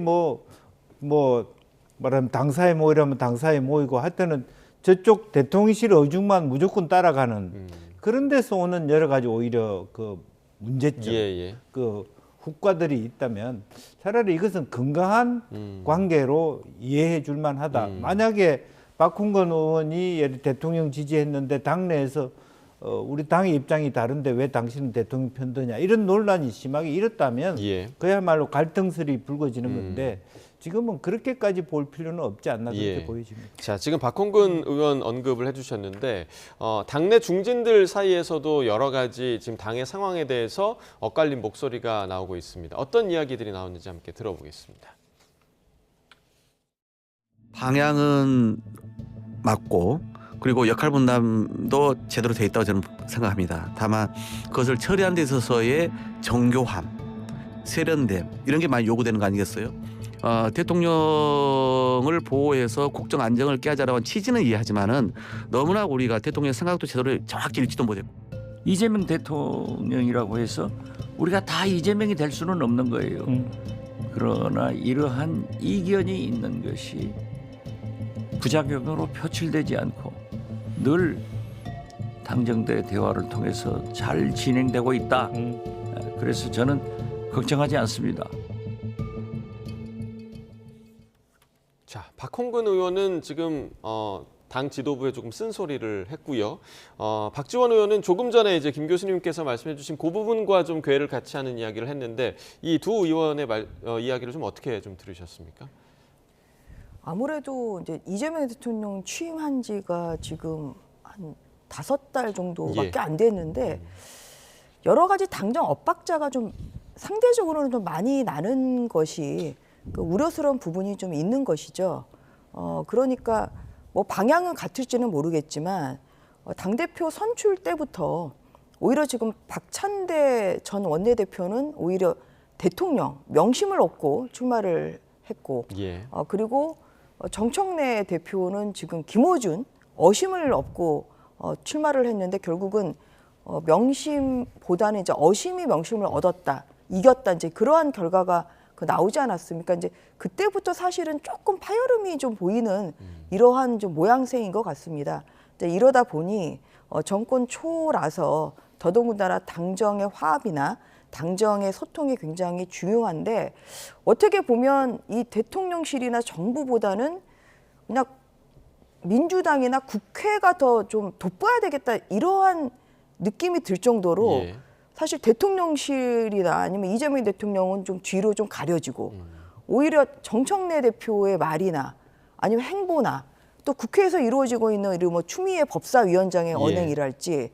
말하면 당사에 모이라면 당사에 모이고 할 때는 저쪽 대통령실 의중만 무조건 따라가는 그런 데서 오는 여러 가지 오히려 그 문제점, 그 후과들이 있다면 차라리 이것은 건강한 관계로 이해해 줄 만하다. 만약에 박홍근 의원이 대통령 지지했는데 당내에서 우리 당의 입장이 다른데 왜 당신은 대통령 편드냐 이런 논란이 심하게 일었다면 그야말로 갈등설이 불거지는 건데 지금은 그렇게까지 볼 필요는 없지 않나 그렇게 보여집니다. 자, 지금 박홍근 의원 언급을 해주셨는데 당내 중진들 사이에서도 여러 가지 지금 당의 상황에 대해서 엇갈린 목소리가 나오고 있습니다. 어떤 이야기들이 나오는지 함께 들어보겠습니다. 방향은 맞고 그리고 역할 분담도 제대로 돼 있다고 저는 생각합니다. 다만 그것을 처리하는 데 있어서의 정교함, 세련됨 이런 게 많이 요구되는 거 아니겠어요? 대통령을 보호해서 국정 안정을 깨자라고 하는 취지는 이해하지만은 너무나 우리가 대통령 생각도 제대로 정확히 읽지도 못했고 이재명 대통령이라고 해서 우리가 다 이재명이 될 수는 없는 거예요. 그러나 이러한 이견이 있는 것이 부작용으로 표출되지 않고 늘 당정대 대화를 통해서 잘 진행되고 있다. 그래서 저는 걱정하지 않습니다. 자, 박홍근 의원은 지금 당 지도부에 조금 쓴소리를 했고요. 박지원 의원은 조금 전에 이제 김 교수님께서 말씀해주신 그 부분과 좀 궤를 같이 하는 이야기를 했는데 이 두 의원의 이야기를 좀 어떻게 좀 들으셨습니까? 아무래도 이제 이재명 대통령 취임한 지가 지금 한 5달 정도밖에 안 됐는데 여러 가지 당정 엇박자가 좀 상대적으로는 좀 많이 나는 것이 그 우려스러운 부분이 좀 있는 것이죠. 그러니까 뭐 방향은 같을지는 모르겠지만 당대표 선출 때부터 오히려 지금 박찬대 전 원내대표는 오히려 대통령 명심을 얻고 출마를 했고 예. 그리고 정청래 대표는 지금 김어준 어심을 얻고 출마를 했는데 결국은 명심보다는 이제 어심이 명심을 얻었다, 이겼다 이제 그러한 결과가 나오지 않았습니까? 이제 그때부터 사실은 조금 파열음이 좀 보이는 이러한 좀 모양새인 것 같습니다. 이제 이러다 보니 정권 초라서 더더군다나 당정의 화합이나 당정의 소통이 굉장히 중요한데 어떻게 보면 이 대통령실이나 정부보다는 그냥 민주당이나 국회가 더 좀 돋보여야 되겠다 이러한 느낌이 들 정도로 예. 사실 대통령실이나 아니면 이재명 대통령은 좀 뒤로 좀 가려지고 오히려 정청래 대표의 말이나 아니면 행보나 또 국회에서 이루어지고 있는 이런 뭐 추미애 법사위원장의 언행이랄지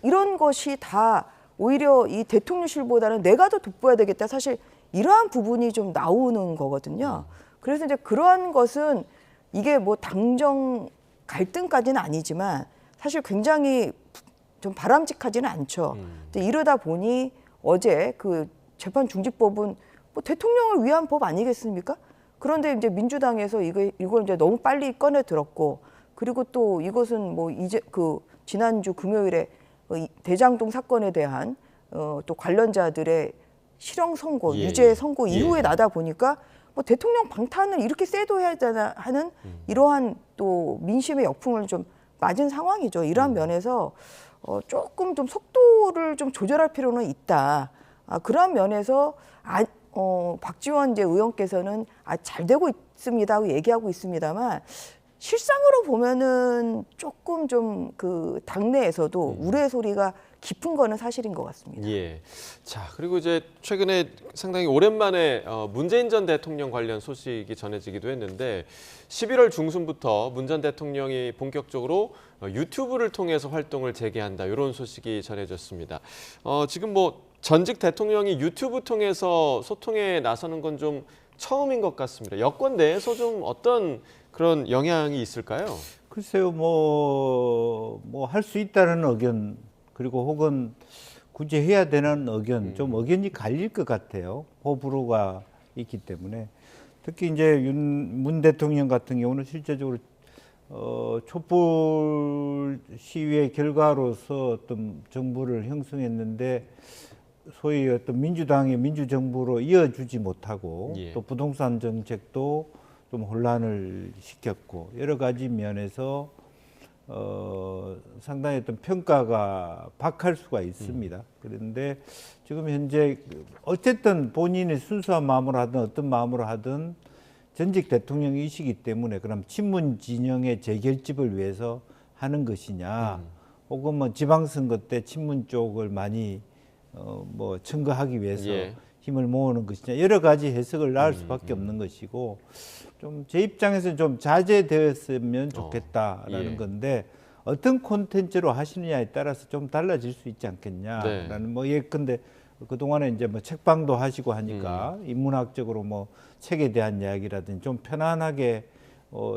이런 것이 다 오히려 이 대통령실보다는 내가 더 돋보여야 되겠다. 사실 이러한 부분이 좀 나오는 거거든요. 그래서 이제 그러한 것은 이게 뭐 당정 갈등까지는 아니지만 사실 굉장히 좀 바람직하지는 않죠. 이러다 보니 어제 그 재판중지법은 뭐 대통령을 위한 법 아니겠습니까? 그런데 이제 민주당에서 이걸 이제 너무 빨리 꺼내 들었고 그리고 또 이것은 뭐 이제 그 지난주 금요일에 대장동 사건에 대한 또 관련자들의 실형 선고, 유죄 선고 이후에 나다 보니까 뭐 대통령 방탄을 이렇게 쎄도해야 되나 하는 이러한 또 민심의 역풍을 좀 맞은 상황이죠. 이러한 면에서 조금 좀 속도를 좀 조절할 필요는 있다. 그러한 면에서 박지원 이제 의원께서는 잘 되고 있습니다 하고 얘기하고 있습니다만 실상으로 보면은 조금 좀 그 당내에서도 우려의 소리가 깊은 거는 사실인 것 같습니다. 예. 자, 그리고 이제 최근에 상당히 오랜만에 문재인 전 대통령 관련 소식이 전해지기도 했는데 11월 중순부터 문 전 대통령이 본격적으로 유튜브를 통해서 활동을 재개한다. 이런 소식이 전해졌습니다. 지금 뭐 전직 대통령이 유튜브 통해서 소통에 나서는 건 좀 처음인 것 같습니다. 여권 내에서 좀 어떤 그런 영향이 있을까요? 글쎄요, 뭐 할 수 있다는 의견 그리고 혹은 굳이 해야 되는 의견 좀 의견이 갈릴 것 같아요. 호불호가 있기 때문에 특히 이제 문 대통령 같은 경우는 실제적으로 촛불 시위의 결과로서 어떤 정부를 형성했는데 소위 어떤 민주당의 민주정부로 이어주지 못하고 또 부동산 정책도 좀 혼란을 시켰고 여러 가지 면에서 상당히 어떤 평가가 박할 수가 있습니다. 그런데 지금 현재 어쨌든 본인이 순수한 마음으로 하든 어떤 마음으로 하든 전직 대통령이시기 때문에 그럼 친문 진영의 재결집을 위해서 하는 것이냐 혹은 뭐 지방선거 때 친문 쪽을 많이 뭐 청구하기 위해서 힘을 모으는 것이냐 여러 가지 해석을 낳을 수밖에 없는 것이고 좀 제 입장에서는 좀 자제되었으면 좋겠다라는 건데 어떤 콘텐츠로 하시느냐에 따라서 좀 달라질 수 있지 않겠냐라는 뭐 예컨대 그동안에 이제 뭐 책방도 하시고 하니까 인문학적으로 뭐 책에 대한 이야기라든지 좀 편안하게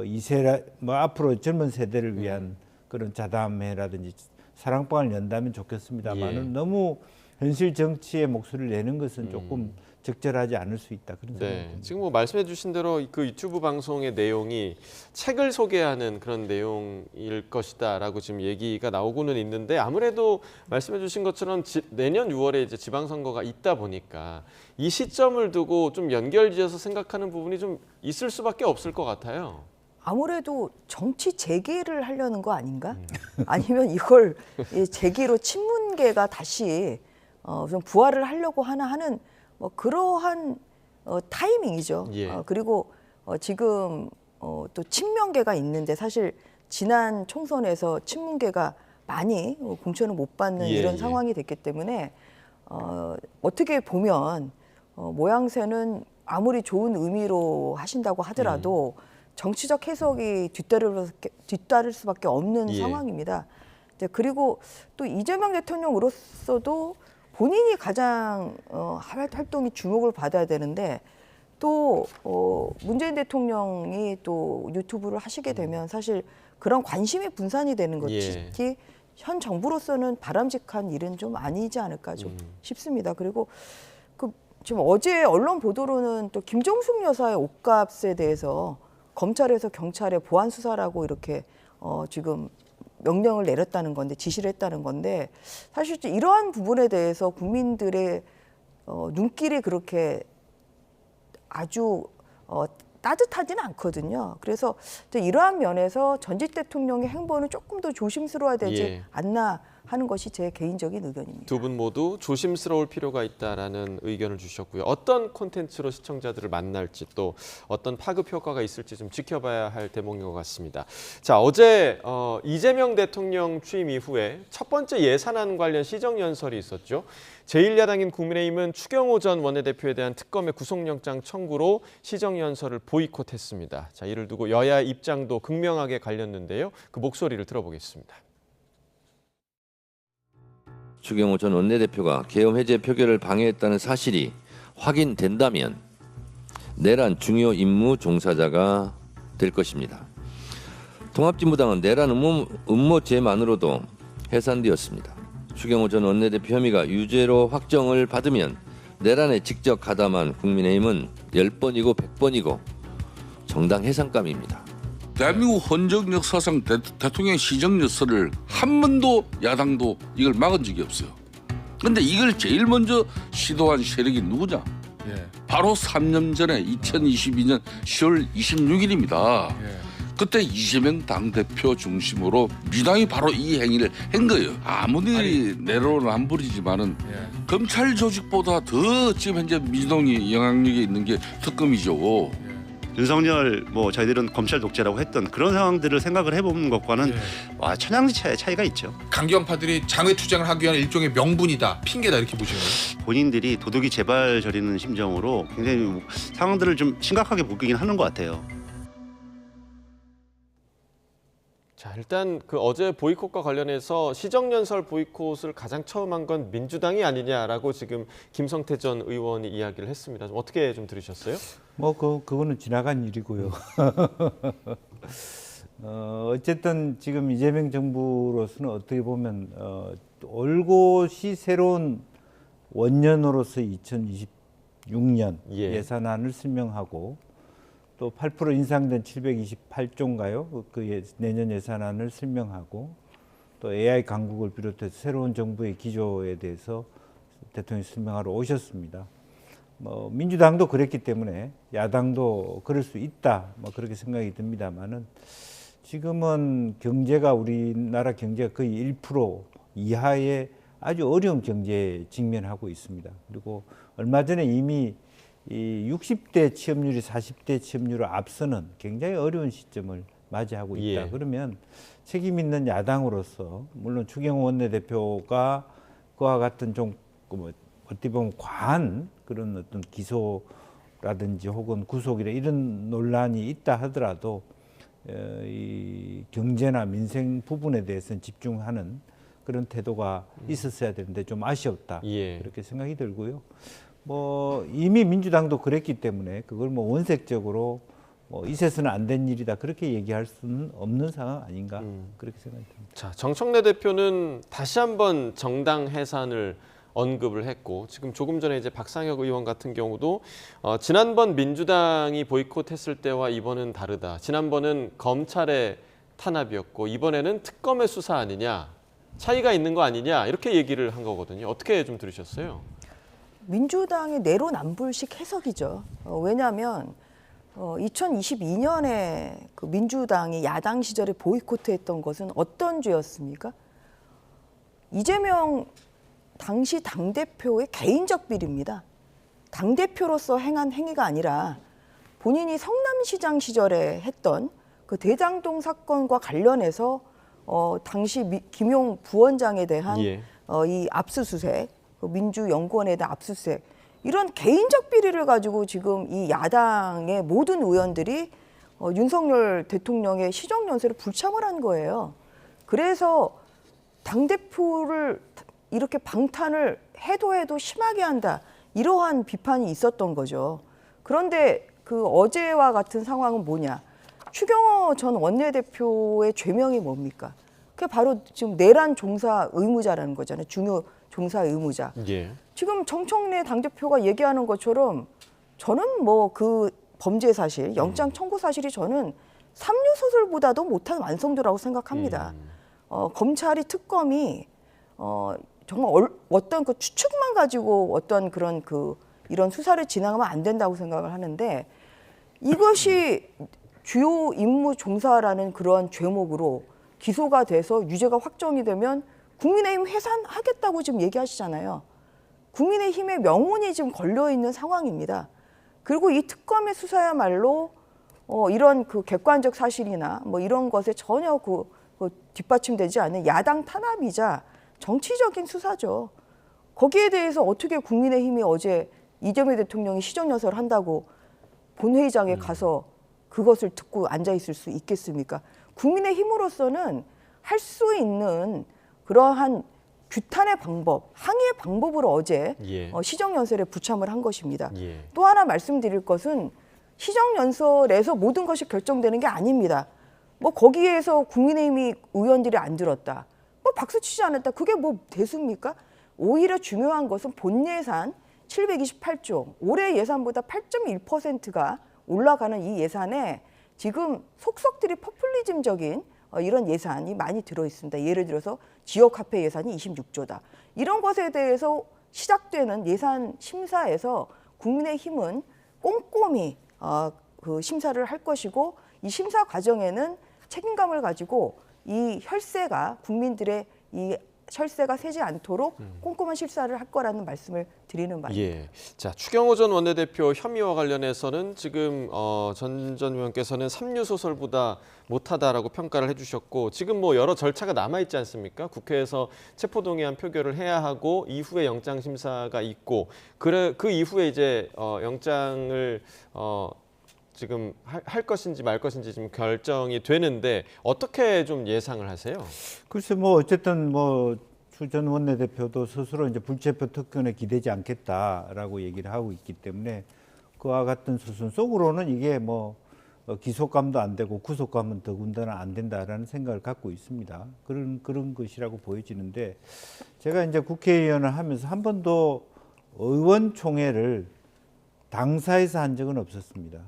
이세 뭐 앞으로 젊은 세대를 위한 그런 자담회라든지 사랑방을 연다면 좋겠습니다만은 너무 현실 정치의 목소리를 내는 것은 조금 적절하지 않을 수 있다 그런 생각입니다. 지금 뭐 말씀해 주신 대로 그 유튜브 방송의 내용이 책을 소개하는 그런 내용일 것이다라고 지금 얘기가 나오고는 있는데 아무래도 말씀해 주신 것처럼 내년 6월에 이제 지방선거가 있다 보니까 이 시점을 두고 좀 연결지어서 생각하는 부분이 좀 있을 수밖에 없을 것 같아요. 아무래도 정치 재개를 하려는 거 아닌가? 아니면 이걸 재개로 친문계가 다시 좀 부활을 하려고 하는 뭐 그러한 타이밍이죠. 그리고 지금 또 친명계가 있는데 사실 지난 총선에서 친문계가 많이 공천을 못 받는 이런 상황이 됐기 때문에 어떻게 보면 모양새는 아무리 좋은 의미로 하신다고 하더라도 정치적 해석이 뒤따를 수밖에 없는 상황입니다. 그리고 또 이재명 대통령으로서도 본인이 가장 활동이 주목을 받아야 되는데 또 문재인 대통령이 또 유튜브를 하시게 되면 사실 그런 관심이 분산이 되는 것이 현 정부로서는 바람직한 일은 좀 아니지 않을까 좀 싶습니다. 그리고 지금 어제 언론 보도로는 또 김정숙 여사의 옷값에 대해서 검찰에서 경찰에 보안 수사라고 이렇게 지금 명령을 내렸다는 건데, 지시를 했다는 건데, 사실 이러한 부분에 대해서 국민들의 눈길이 그렇게 아주 따뜻하지는 않거든요. 그래서 이러한 면에서 전직 대통령의 행보는 조금 더 조심스러워야 되지 않나 하는 것이 제 개인적인 의견입니다. 두 분 모두 조심스러울 필요가 있다라는 의견을 주셨고요. 어떤 콘텐츠로 시청자들을 만날지 또 어떤 파급 효과가 있을지 좀 지켜봐야 할 대목인 것 같습니다. 자, 어제 이재명 대통령 취임 이후에 첫 번째 예산안 관련 시정연설이 있었죠. 제1야당인 국민의힘은 추경호 전 원내대표에 대한 특검의 구속영장 청구로 시정연설을 보이콧했습니다. 자, 이를 두고 여야의 입장도 극명하게 갈렸는데요. 그 목소리를 들어보겠습니다. 추경호 전 원내대표가 계엄 해제 표결을 방해했다는 사실이 확인된다면 내란 중요 임무 종사자가 될 것입니다. 통합진보당은 내란 음모죄만으로도 해산되었습니다. 추경호 전 원내대표 혐의가 유죄로 확정을 받으면 내란에 직접 가담한 국민의힘은 10번이고 100번이고 정당 해산감입니다. 대한민국 헌정 역사상 대통령 시정연설을 한 번도 야당도 이걸 막은 적이 없어요. 그런데 이걸 제일 먼저 시도한 세력이 누구냐? 바로 3년 전에 2022년 10월 26일입니다. 그때 이재명 당대표 중심으로 민주당이 바로 이 행위를 한 거예요. 아무리 내로는 안 부리지만은 검찰 조직보다 더 지금 현재 민주당이 영향력이 있는 게 특검이죠. 윤석열 저희들은 검찰 독재라고 했던 그런 상황들을 생각을 해보는 것과는 와, 천양지 차이가 있죠. 강경파들이 장외 투쟁을 하기 위한 일종의 명분이다, 핑계다 이렇게 보시는 거예요? 본인들이 도둑이 제발 저리는 심정으로 굉장히 상황들을 좀 심각하게 보긴 하는 것 같아요. 자, 일단 그 어제 보이콧과 관련해서 시정연설 보이콧을 가장 처음 한 건 민주당이 아니냐라고 지금 김성태 전 의원이 이야기를 했습니다. 좀 어떻게 좀 들으셨어요? 그거는 지나간 일이고요. 어쨌든 지금 이재명 정부로서는 어떻게 보면 올곧이 새로운 원년으로서 2026년 예산안을 설명하고 또 8% 인상된 728조인가요? 내년 예산안을 설명하고 또 AI 강국을 비롯해서 새로운 정부의 기조에 대해서 대통령이 설명하러 오셨습니다. 민주당도 그랬기 때문에 야당도 그럴 수 있다, 그렇게 생각이 듭니다만은 지금은 경제가 우리나라 경제가 거의 1% 이하의 아주 어려운 경제에 직면하고 있습니다. 그리고 얼마 전에 이미 이 60대 취업률이 40대 취업률을 앞서는 굉장히 어려운 시점을 맞이하고 있다. 그러면 책임 있는 야당으로서 물론 추경호 원내대표가 그와 같은 좀 어떻게 보면 과한 그런 어떤 기소라든지 혹은 구속이라 이런 논란이 있다 하더라도 이 경제나 민생 부분에 대해서는 집중하는 그런 태도가 있었어야 되는데 좀 아쉬웠다. 그렇게 생각이 들고요. 이미 민주당도 그랬기 때문에 그걸 원색적으로 있어서는 안 된 일이다 그렇게 얘기할 수는 없는 상황 아닌가 그렇게 생각이 듭니다. 자, 정청래 대표는 다시 한번 정당 해산을 언급을 했고 지금 조금 전에 이제 박상혁 의원 같은 경우도 지난번 민주당이 보이콧했을 때와 이번은 다르다. 지난번은 검찰의 탄압이었고 이번에는 특검의 수사 아니냐, 차이가 있는 거 아니냐 이렇게 얘기를 한 거거든요. 어떻게 좀 들으셨어요? 민주당의 내로남불식 해석이죠. 왜냐하면 2022년에 그 민주당이 야당 시절에 보이콧했던 것은 어떤 죄였습니까? 이재명 당시 당대표의 개인적 비리입니다. 당대표로서 행한 행위가 아니라 본인이 성남시장 시절에 했던 그 대장동 사건과 관련해서 당시 김용 부원장에 대한 이 압수수색, 민주연구원에 대한 압수수색, 이런 개인적 비리를 가지고 지금 이 야당의 모든 의원들이 윤석열 대통령의 시정연설을 불참을 한 거예요. 그래서 당대표를 이렇게 방탄을 해도 심하게 한다, 이러한 비판이 있었던 거죠. 그런데 그 어제와 같은 상황은 뭐냐? 추경호 전 원내대표의 죄명이 뭡니까? 그게 바로 지금 내란 종사 의무자라는 거잖아요. 중요 종사 의무자. 예. 지금 정청래 당대표가 얘기하는 것처럼 저는 뭐 그 범죄 사실, 영장 청구 사실이 저는 삼류소설보다도 못한 완성도라고 생각합니다. 검찰이 특검이 정말 어떤 그 추측만 가지고 어떤 그런 이런 수사를 진행하면 안 된다고 생각을 하는데 이것이 주요 임무 종사라는 그런 죄목으로 기소가 돼서 유죄가 확정이 되면 국민의힘 해산하겠다고 지금 얘기하시잖아요. 국민의힘의 명운이 지금 걸려있는 상황입니다. 그리고 이 특검의 수사야말로 이런 그 객관적 사실이나 뭐 이런 것에 전혀 뒷받침되지 않는 야당 탄압이자 정치적인 수사죠. 거기에 대해서 어떻게 국민의힘이 어제 이재명 대통령이 시정연설을 한다고 본회의장에 가서 그것을 듣고 앉아있을 수 있겠습니까? 국민의힘으로서는 할 수 있는 그러한 규탄의 방법, 항의의 방법으로 어제 시정연설에 부참을 한 것입니다. 또 하나 말씀드릴 것은 시정연설에서 모든 것이 결정되는 게 아닙니다. 뭐 거기에서 국민의힘이 의원들이 안 들었다. 뭐 박수 치지 않았다. 그게 뭐 대수입니까? 오히려 중요한 것은 본 예산 728조, 올해 예산보다 8.1%가 올라가는 이 예산에 지금 속속들이 포퓰리즘적인 이런 예산이 많이 들어있습니다. 예를 들어서 지역화폐 예산이 26조다. 이런 것에 대해서 시작되는 예산 심사에서 국민의힘은 꼼꼼히 그 심사를 할 것이고 이 심사 과정에는 책임감을 가지고 이 혈세가 국민들의 이 혈세가 새지 않도록 꼼꼼한 실사를 할 거라는 말씀을 드리는 바입니다. 예. 자, 추경호 전 원내대표 혐의와 관련해서는 지금 전 의원께서는 삼류소설보다 못하다라고 평가를 해주셨고 지금 뭐 여러 절차가 남아있지 않습니까? 국회에서 체포동의안 표결을 해야 하고 이후에 영장심사가 있고 그 이후에 이제 영장을 지금 할 것인지 말 것인지 좀 결정이 되는데 어떻게 좀 예상을 하세요? 글쎄 뭐 어쨌든 뭐 추 전 원내대표도 스스로 이제 불체포 특권에 기대지 않겠다라고 얘기를 하고 있기 때문에 그와 같은 수순 속으로는 이게 뭐 기소감도 안 되고 구속감은 더군다나 안 된다라는 생각을 갖고 있습니다. 그런 것이라고 보여지는데 제가 이제 국회의원을 하면서 한 번도 의원총회를 당사에서 한 적은 없었습니다.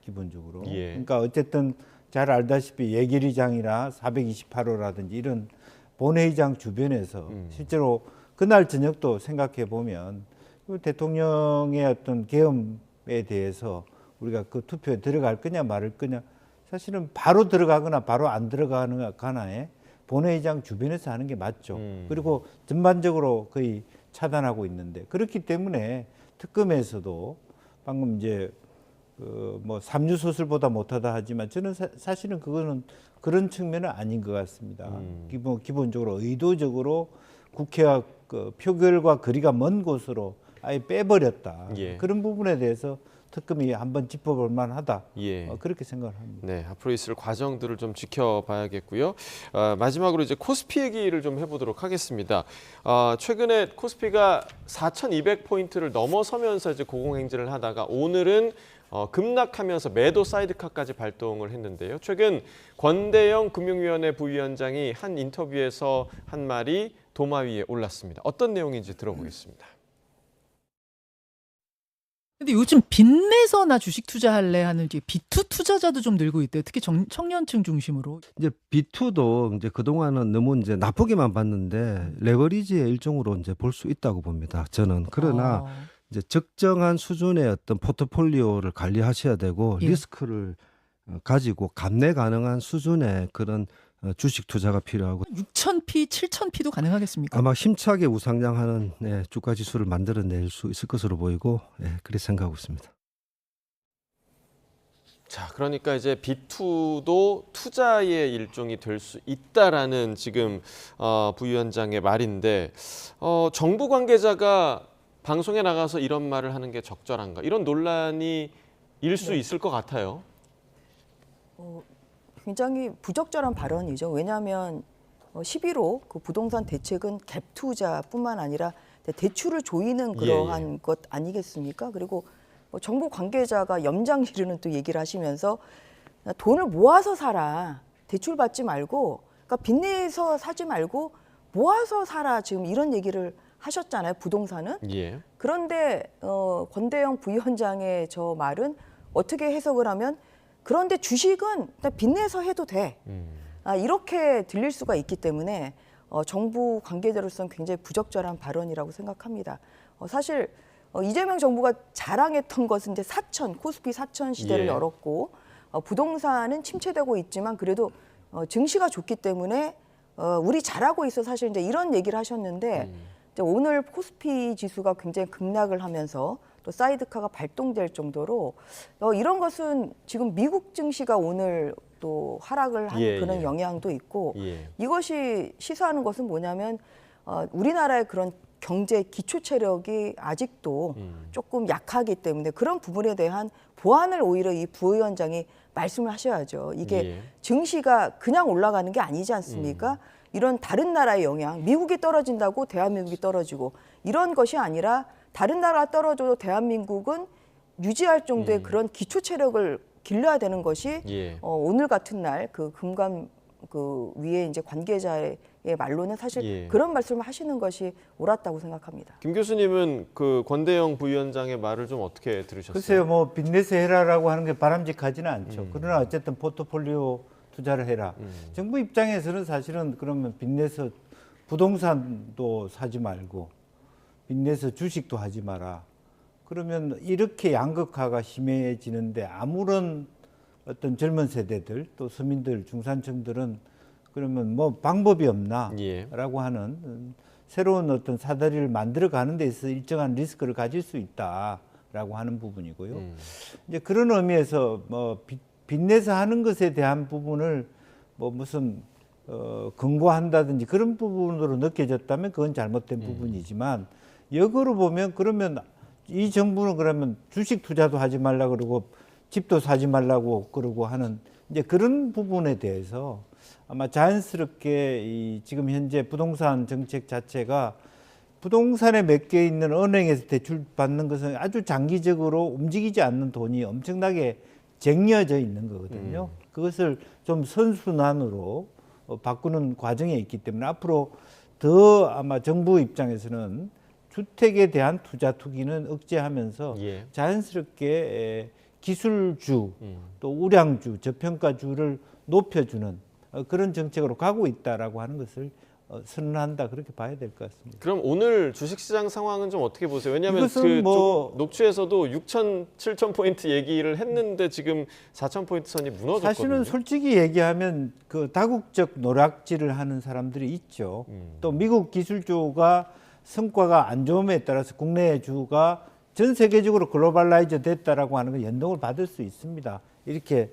기본적으로. 그러니까 어쨌든 잘 알다시피 예결위장이나 428호라든지 이런 본회의장 주변에서 실제로 그날 저녁도 생각해 보면 대통령의 어떤 계엄에 대해서 우리가 그 투표에 들어갈 거냐 말을 거냐 사실은 바로 들어가거나 바로 안 들어가거나에 본회의장 주변에서 하는 게 맞죠. 그리고 전반적으로 거의 차단하고 있는데 그렇기 때문에 특검에서도 방금 이제 뭐 삼류소설보다 못하다 하지만 저는 사실은 그거는 그런 측면은 아닌 것 같습니다. 기본적으로 의도적으로 국회와 그 표결과 거리가 먼 곳으로 아예 빼버렸다. 그런 부분에 대해서 특검이 한번 짚어볼 만하다. 그렇게 생각을 합니다. 네, 앞으로 있을 과정들을 좀 지켜봐야겠고요. 마지막으로 이제 코스피 얘기를 좀 해보도록 하겠습니다. 최근에 코스피가 4,200포인트를 넘어서면서 이제 고공행진을 하다가 오늘은 급락하면서 매도 사이드카까지 발동을 했는데요. 최근 권대영 금융위원회 부위원장이 한 인터뷰에서 한 말이 도마 위에 올랐습니다. 어떤 내용인지 들어보겠습니다. 근데 요즘 빚내서 나 주식 투자할래 하는 이제 B2 투자자도 좀 늘고 있대요. 특히 청년층 중심으로. 이제 B2도 이제 그동안은 너무 이제 나쁘게만 봤는데 레버리지의 일종으로 이제 볼 수 있다고 봅니다. 저는. 그러나 이제 적정한 수준의 어떤 포트폴리오를 관리하셔야 되고 리스크를 가지고 감내 가능한 수준의 그런 주식 투자가 필요하고 6,000p, 7,000p도 가능하겠습니까? 아마 힘차게 우상향하는 주가 지수를 만들어낼 수 있을 것으로 보이고 그렇게 생각하고 있습니다. 자, 그러니까 이제 B2도 투자의 일종이 될 수 있다라는 지금 부위원장의 말인데 정부 관계자가 방송에 나가서 이런 말을 하는 게 적절한가? 이런 논란이 일 수 있을 것 같아요. 굉장히 부적절한 발언이죠. 왜냐하면 11호 그 부동산 대책은 갭 투자뿐만 아니라 대출을 조이는 그러한 것 아니겠습니까? 그리고 정부 관계자가 염장 지르는 또 얘기를 하시면서 돈을 모아서 사라. 대출 받지 말고 그러니까 빚내서 사지 말고 모아서 사라 지금 이런 얘기를 하셨잖아요. 부동산은. 예. 그런데 권대영 부위원장의 저 말은 어떻게 해석을 하면 그런데 주식은 일단 빚내서 해도 돼. 이렇게 들릴 수가 있기 때문에 정부 관계자로서는 굉장히 부적절한 발언이라고 생각합니다. 사실 이재명 정부가 자랑했던 것은 이제 코스피 4천 시대를 열었고 부동산은 침체되고 있지만 그래도 증시가 좋기 때문에 우리 잘하고 있어 사실 이제 이런 얘기를 하셨는데 이제 오늘 코스피 지수가 굉장히 급락을 하면서 또 사이드카가 발동될 정도로 이런 것은 지금 미국 증시가 오늘 또 하락을 한 그런 영향도 있고 이것이 시사하는 것은 뭐냐면 우리나라의 그런 경제 기초 체력이 아직도 조금 약하기 때문에 그런 부분에 대한 보완을 오히려 이 부위원장이 말씀을 하셔야죠. 이게 증시가 그냥 올라가는 게 아니지 않습니까? 이런 다른 나라의 영향, 미국이 떨어진다고 대한민국이 떨어지고 이런 것이 아니라 다른 나라가 떨어져도 대한민국은 유지할 정도의 그런 기초 체력을 길러야 되는 것이 오늘 같은 날 그 금감 그 위에 이제 관계자의 말로는 사실 그런 말씀을 하시는 것이 옳았다고 생각합니다. 김 교수님은 그 권대영 부위원장의 말을 좀 어떻게 들으셨어요? 글쎄요, 뭐 빚내서 해라라고 하는 게 바람직하지는 않죠. 그러나 어쨌든 포트폴리오 투자를 해라. 정부 입장에서는 사실은 그러면 빚내서 부동산도 사지 말고 빚내서 주식도 하지 마라. 그러면 이렇게 양극화가 심해지는데 아무런 어떤 젊은 세대들 또 서민들 중산층들은 그러면 뭐 방법이 없나라고 하는 새로운 어떤 사다리를 만들어가는 데 있어서 일정한 리스크를 가질 수 있다라고 하는 부분이고요. 이제 그런 의미에서 뭐 빚내서 하는 것에 대한 부분을 뭐 무슨 권고한다든지 그런 부분으로 느껴졌다면 그건 잘못된 부분이지만 역으로 보면 그러면 이 정부는 그러면 주식 투자도 하지 말라 그러고 집도 사지 말라고 그러고 하는 이제 그런 부분에 대해서 아마 자연스럽게 이 지금 현재 부동산 정책 자체가 부동산에 맡겨 있는 은행에서 대출 받는 것은 아주 장기적으로 움직이지 않는 돈이 엄청나게 쟁여져 있는 거거든요. 그것을 좀 선순환으로 바꾸는 과정에 있기 때문에 앞으로 더 아마 정부 입장에서는 주택에 대한 투자 투기는 억제하면서 자연스럽게 기술주 또 우량주 저평가주를 높여주는 그런 정책으로 가고 있다라고 하는 것을 선언한다 그렇게 봐야 될 것 같습니다. 그럼 오늘 주식시장 상황은 좀 어떻게 보세요? 왜냐하면 그 녹취에서도 6천, 7천 포인트 얘기를 했는데 지금 4천 포인트 선이 무너졌거든요. 사실은 솔직히 얘기하면 그 다국적 노략질을 하는 사람들이 있죠. 또 미국 기술주가 성과가 안 좋음에 따라서 국내 주가 전 세계적으로 글로벌라이즈 됐다라고 하는 건 연동을 받을 수 있습니다. 이렇게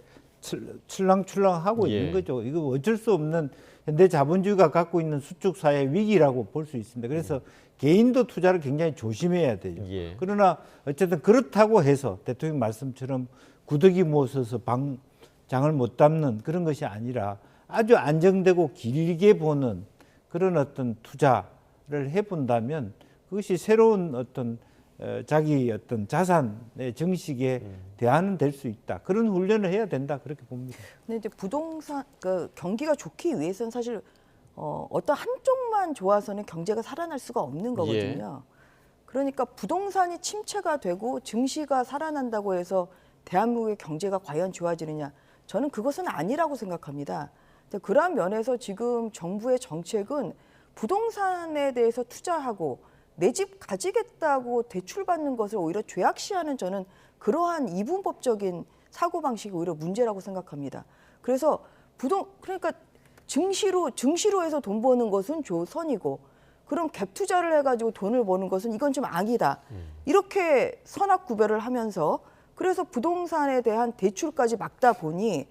출렁출렁하고 있는 거죠. 이거 어쩔 수 없는 현대 자본주의가 갖고 있는 수축 사회 위기라고 볼 수 있습니다. 그래서 개인도 투자를 굉장히 조심해야 되죠. 그러나 어쨌든 그렇다고 해서 대통령 말씀처럼 구더기 모서서 장을 못 담는 그런 것이 아니라 아주 안정되고 길게 보는 그런 어떤 투자를 해본다면 그것이 새로운 어떤 자기 어떤 자산의 정식의 대안은 될 수 있다. 그런 훈련을 해야 된다. 그렇게 봅니다. 근데 이제 부동산 경기가 좋기 위해서는 사실 어떤 한쪽만 좋아서는 경제가 살아날 수가 없는 거거든요. 그러니까 부동산이 침체가 되고 증시가 살아난다고 해서 대한민국의 경제가 과연 좋아지느냐? 저는 그것은 아니라고 생각합니다. 그러한 면에서 지금 정부의 정책은 부동산에 대해서 투자하고 내 집 가지겠다고 대출받는 것을 오히려 죄악시하는 저는 그러한 이분법적인 사고방식이 오히려 문제라고 생각합니다. 그래서 그러니까 증시로 해서 돈 버는 것은 선이고 그럼 갭 투자를 해가지고 돈을 버는 것은 이건 좀 악이다. 이렇게 선악 구별을 하면서 그래서 부동산에 대한 대출까지 막다 보니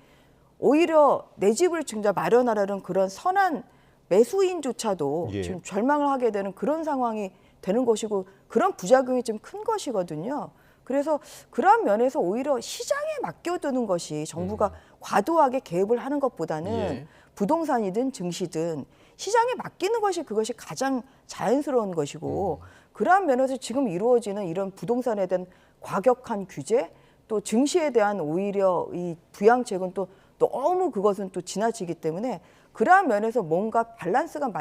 오히려 내 집을 진짜 마련하려는 그런 선한 매수인조차도 지금 절망을 하게 되는 그런 상황이 되는 것이고 그런 부작용이 좀 큰 것이거든요. 그래서 그런 면에서 오히려 시장에 맡겨두는 것이 정부가 과도하게 개입을 하는 것보다는 부동산이든 증시든 시장에 맡기는 것이 그것이 가장 자연스러운 것이고 그러한 면에서 지금 이루어지는 이런 부동산에 대한 과격한 규제 또 증시에 대한 오히려 이 부양책은 또 너무 그것은 또 지나치기 때문에 그러한 면에서 뭔가 밸런스가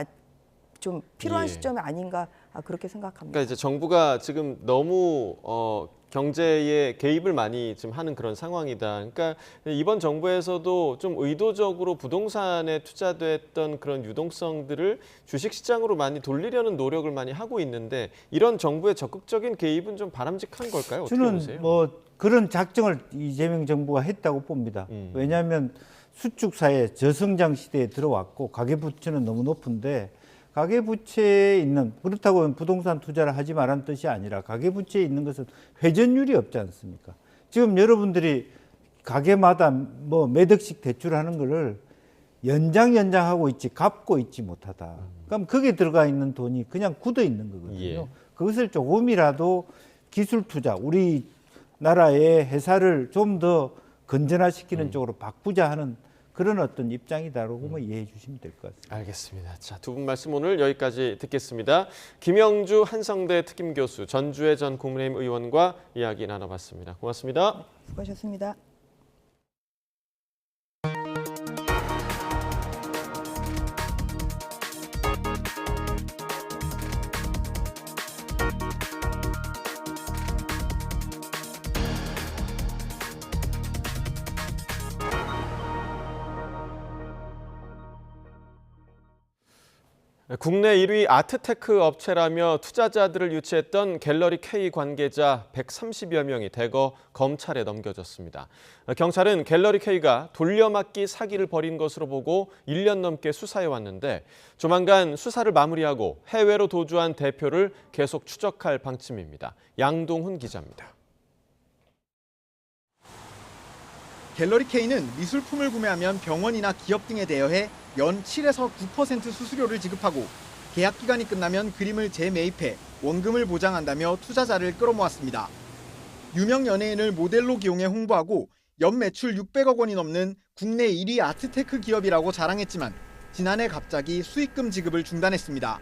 좀 필요한 예. 시점이 아닌가 그렇게 생각합니다. 그러니까 이제 정부가 지금 너무 경제에 개입을 많이 지금 하는 그런 상황이다. 그러니까 이번 정부에서도 좀 의도적으로 부동산에 투자됐던 그런 유동성들을 주식시장으로 많이 돌리려는 노력을 많이 하고 있는데 이런 정부의 적극적인 개입은 좀 바람직한 걸까요? 어떻게 저는 보세요? 뭐 그런 작정을 이재명 정부가 했다고 봅니다. 왜냐하면 수축사회 저성장 시대에 들어왔고 가계부채는 너무 높은데 가계부채에 있는, 그렇다고 부동산 투자를 하지 말라는 뜻이 아니라 가계부채에 있는 것은 회전율이 없지 않습니까? 지금 여러분들이 가게마다 뭐 몇 억씩 대출하는 거를 연장하고 있지 갚고 있지 못하다. 그럼 거기에 들어가 있는 돈이 그냥 굳어 있는 거거든요. 예. 그것을 조금이라도 기술 투자, 우리나라의 회사를 좀 더 건전화시키는 쪽으로 바꾸자 하는 그런 어떤 입장이다라고 이해해 주시면 될 것 같습니다. 알겠습니다. 자, 두 분 말씀 오늘 여기까지 듣겠습니다. 김영주 한성대 특임교수, 전주혜 전 국민의힘 의원과 이야기 나눠봤습니다. 고맙습니다. 수고하셨습니다. 국내 1위 아트테크 업체라며 투자자들을 유치했던 갤러리 K 관계자 130여 명이 대거 검찰에 넘겨졌습니다. 경찰은 갤러리 K가 돌려막기 사기를 벌인 것으로 보고 1년 넘게 수사해왔는데 조만간 수사를 마무리하고 해외로 도주한 대표를 계속 추적할 방침입니다. 양동훈 기자입니다. 갤러리 K는 미술품을 구매하면 병원이나 기업 등에 대여해 연 7에서 9% 수수료를 지급하고 계약 기간이 끝나면 그림을 재매입해 원금을 보장한다며 투자자를 끌어모았습니다. 유명 연예인을 모델로 기용해 홍보하고 연 매출 600억 원이 넘는 국내 1위 아트테크 기업이라고 자랑했지만 지난해 갑자기 수익금 지급을 중단했습니다.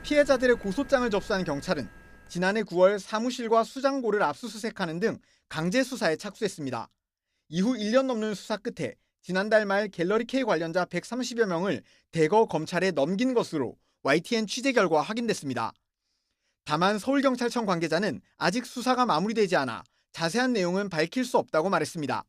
피해자들의 고소장을 접수한 경찰은 지난해 9월 사무실과 수장고를 압수수색하는 등 강제 수사에 착수했습니다. 이후 1년 넘는 수사 끝에 지난달 말 갤러리 K 관련자 130여 명을 대거 검찰에 넘긴 것으로 YTN 취재 결과 확인됐습니다. 다만 서울경찰청 관계자는 아직 수사가 마무리되지 않아 자세한 내용은 밝힐 수 없다고 말했습니다.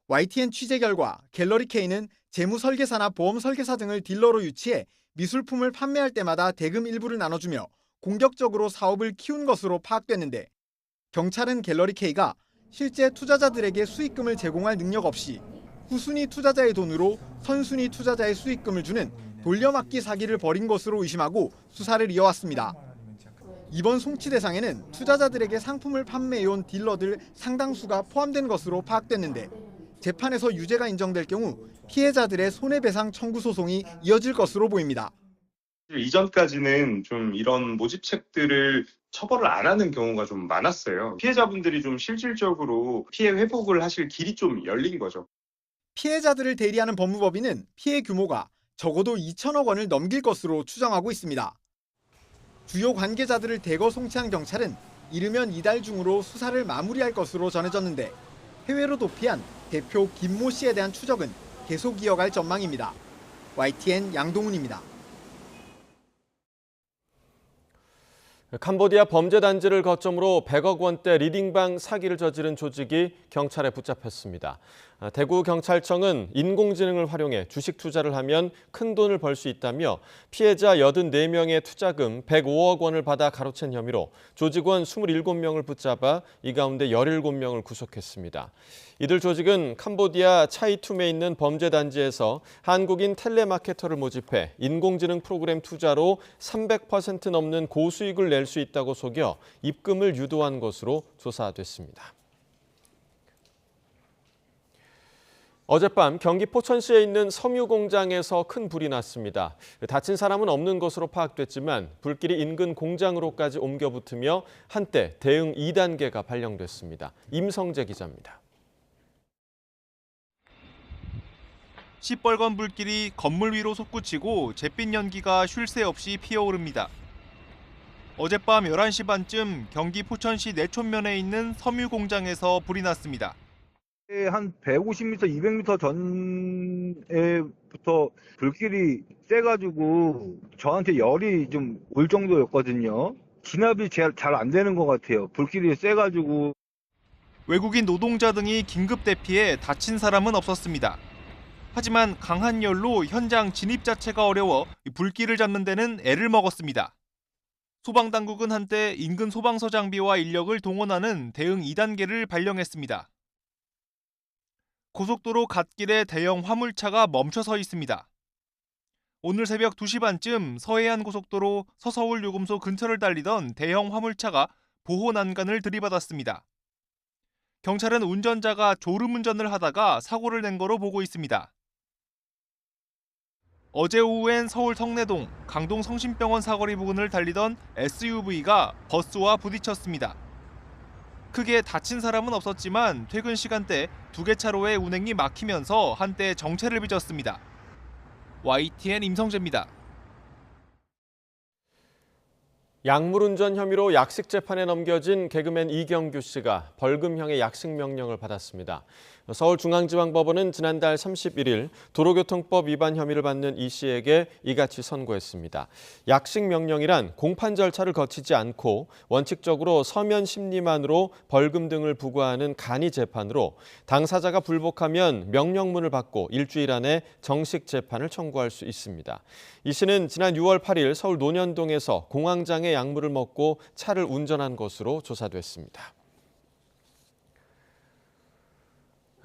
YTN 취재 결과 갤러리 K는 재무설계사나 보험설계사 등을 딜러로 유치해 미술품을 판매할 때마다 대금 일부를 나눠주며 공격적으로 사업을 키운 것으로 파악됐는데 경찰은 갤러리 K가 실제 투자자들에게 수익금을 제공할 능력 없이 후순위 투자자의 돈으로 선순위 투자자의 수익금을 주는 돌려막기 사기를 벌인 것으로 의심하고 수사를 이어왔습니다. 이번 송치 대상에는 투자자들에게 상품을 판매해온 딜러들 상당수가 포함된 것으로 파악됐는데 재판에서 유죄가 인정될 경우 피해자들의 손해배상 청구 소송이 이어질 것으로 보입니다. 이전까지는 좀 이런 모집책들을 처벌을 안 하는 경우가 좀 많았어요. 피해자분들이 좀 실질적으로 피해 회복을 하실 길이 좀 열린 거죠. 피해자들을 대리하는 법무법인은 피해 규모가 적어도 2천억 원을 넘길 것으로 추정하고 있습니다. 주요 관계자들을 대거 송치한 경찰은 이르면 이달 중으로 수사를 마무리할 것으로 전해졌는데 해외로 도피한 대표 김모 씨에 대한 추적은 계속 이어갈 전망입니다. YTN 양동훈입니다. 캄보디아 범죄단지를 거점으로 100억 원대 리딩방 사기를 저지른 조직이 경찰에 붙잡혔습니다. 대구경찰청은 인공지능을 활용해 주식 투자를 하면 큰 돈을 벌 수 있다며 피해자 84명의 투자금 105억 원을 받아 가로챈 혐의로 조직원 27명을 붙잡아 이 가운데 17명을 구속했습니다. 이들 조직은 캄보디아 차이툼에 있는 범죄단지에서 한국인 텔레마케터를 모집해 인공지능 프로그램 투자로 300% 넘는 고수익을 낼 수 있다고 속여 입금을 유도한 것으로 조사됐습니다. 어젯밤 경기 포천시에 있는 섬유 공장에서 큰 불이 났습니다. 다친 사람은 없는 것으로 파악됐지만 불길이 인근 공장으로까지 옮겨 붙으며 한때 대응 2단계가 발령됐습니다. 임성재 기자입니다. 시뻘건 불길이 건물 위로 솟구치고 잿빛 연기가 쉴 새 없이 피어오릅니다. 어젯밤 11시 반쯤 경기 포천시 내촌면에 있는 섬유 공장에서 불이 났습니다. 한 150m, 200m 전에부터 불길이 세가지고 저한테 열이 좀 올 정도였거든요. 진압이 잘 안 되는 것 같아요. 불길이 세가지고. 외국인 노동자 등이 긴급 대피해 다친 사람은 없었습니다. 하지만 강한 열로 현장 진입 자체가 어려워 불길을 잡는 데는 애를 먹었습니다. 소방당국은 한때 인근 소방서 장비와 인력을 동원하는 대응 2단계를 발령했습니다. 고속도로 갓길에 대형 화물차가 멈춰서 있습니다. 오늘 새벽 2시 반쯤 서해안 고속도로 서서울 요금소 근처를 달리던 대형 화물차가 보호 난간을 들이받았습니다. 경찰은 운전자가 졸음운전을 하다가 사고를 낸 거로 보고 있습니다. 어제 오후엔 서울 성내동, 강동 성심병원 사거리 부근을 달리던 SUV가 버스와 부딪혔습니다. 크게 다친 사람은 없었지만 퇴근 시간대 2개 차로의 운행이 막히면서 한때 정체를 빚었습니다. YTN 임성재입니다. 약물운전 혐의로 약식 재판에 넘겨진 개그맨 이경규 씨가 벌금형의 약식 명령을 받았습니다. 서울중앙지방법원은 지난달 31일 도로교통법 위반 혐의를 받는 이 씨에게 이같이 선고했습니다. 약식 명령이란 공판 절차를 거치지 않고 원칙적으로 서면 심리만으로 벌금 등을 부과하는 간이 재판으로 당사자가 불복하면 명령문을 받고 일주일 안에 정식 재판을 청구할 수 있습니다. 이 씨는 지난 6월 8일 서울 논현동에서 공황장애 약물을 먹고 차를 운전한 것으로 조사됐습니다.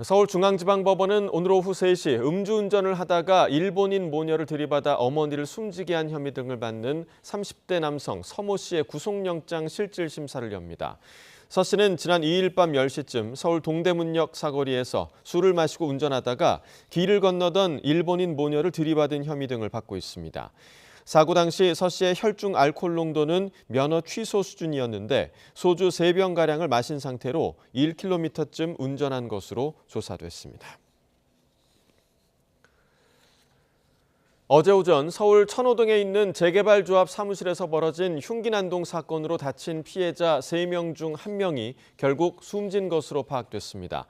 서울중앙지방법원은 오늘 오후 3시 음주운전을 하다가 일본인 모녀를 들이받아 어머니를 숨지게 한 혐의 등을 받는 30대 남성 서모 씨의 구속영장 실질심사를 엽니다. 서 씨는 지난 2일 밤 10시쯤 서울 동대문역 사거리에서 술을 마시고 운전하다가 길을 건너던 일본인 모녀를 들이받은 혐의 등을 받고 있습니다. 사고 당시 서 씨의 혈중 알코올 농도는 면허 취소 수준이었는데 소주 3병가량을 마신 상태로 1km쯤 운전한 것으로 조사됐습니다. 어제 오전 서울 천호동에 있는 재개발조합 사무실에서 벌어진 흉기난동 사건으로 다친 피해자 3명 중 1명이 결국 숨진 것으로 파악됐습니다.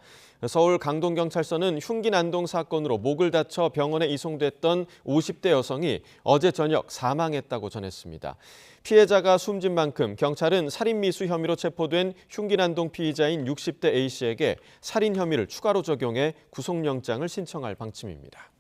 서울 강동경찰서는 흉기난동 사건으로 목을 다쳐 병원에 이송됐던 50대 여성이 어제 저녁 사망했다고 전했습니다. 피해자가 숨진 만큼 경찰은 살인미수 혐의로 체포된 흉기난동 피의자인 60대 A씨에게 살인 혐의를 추가로 적용해 구속영장을 신청할 방침입니다.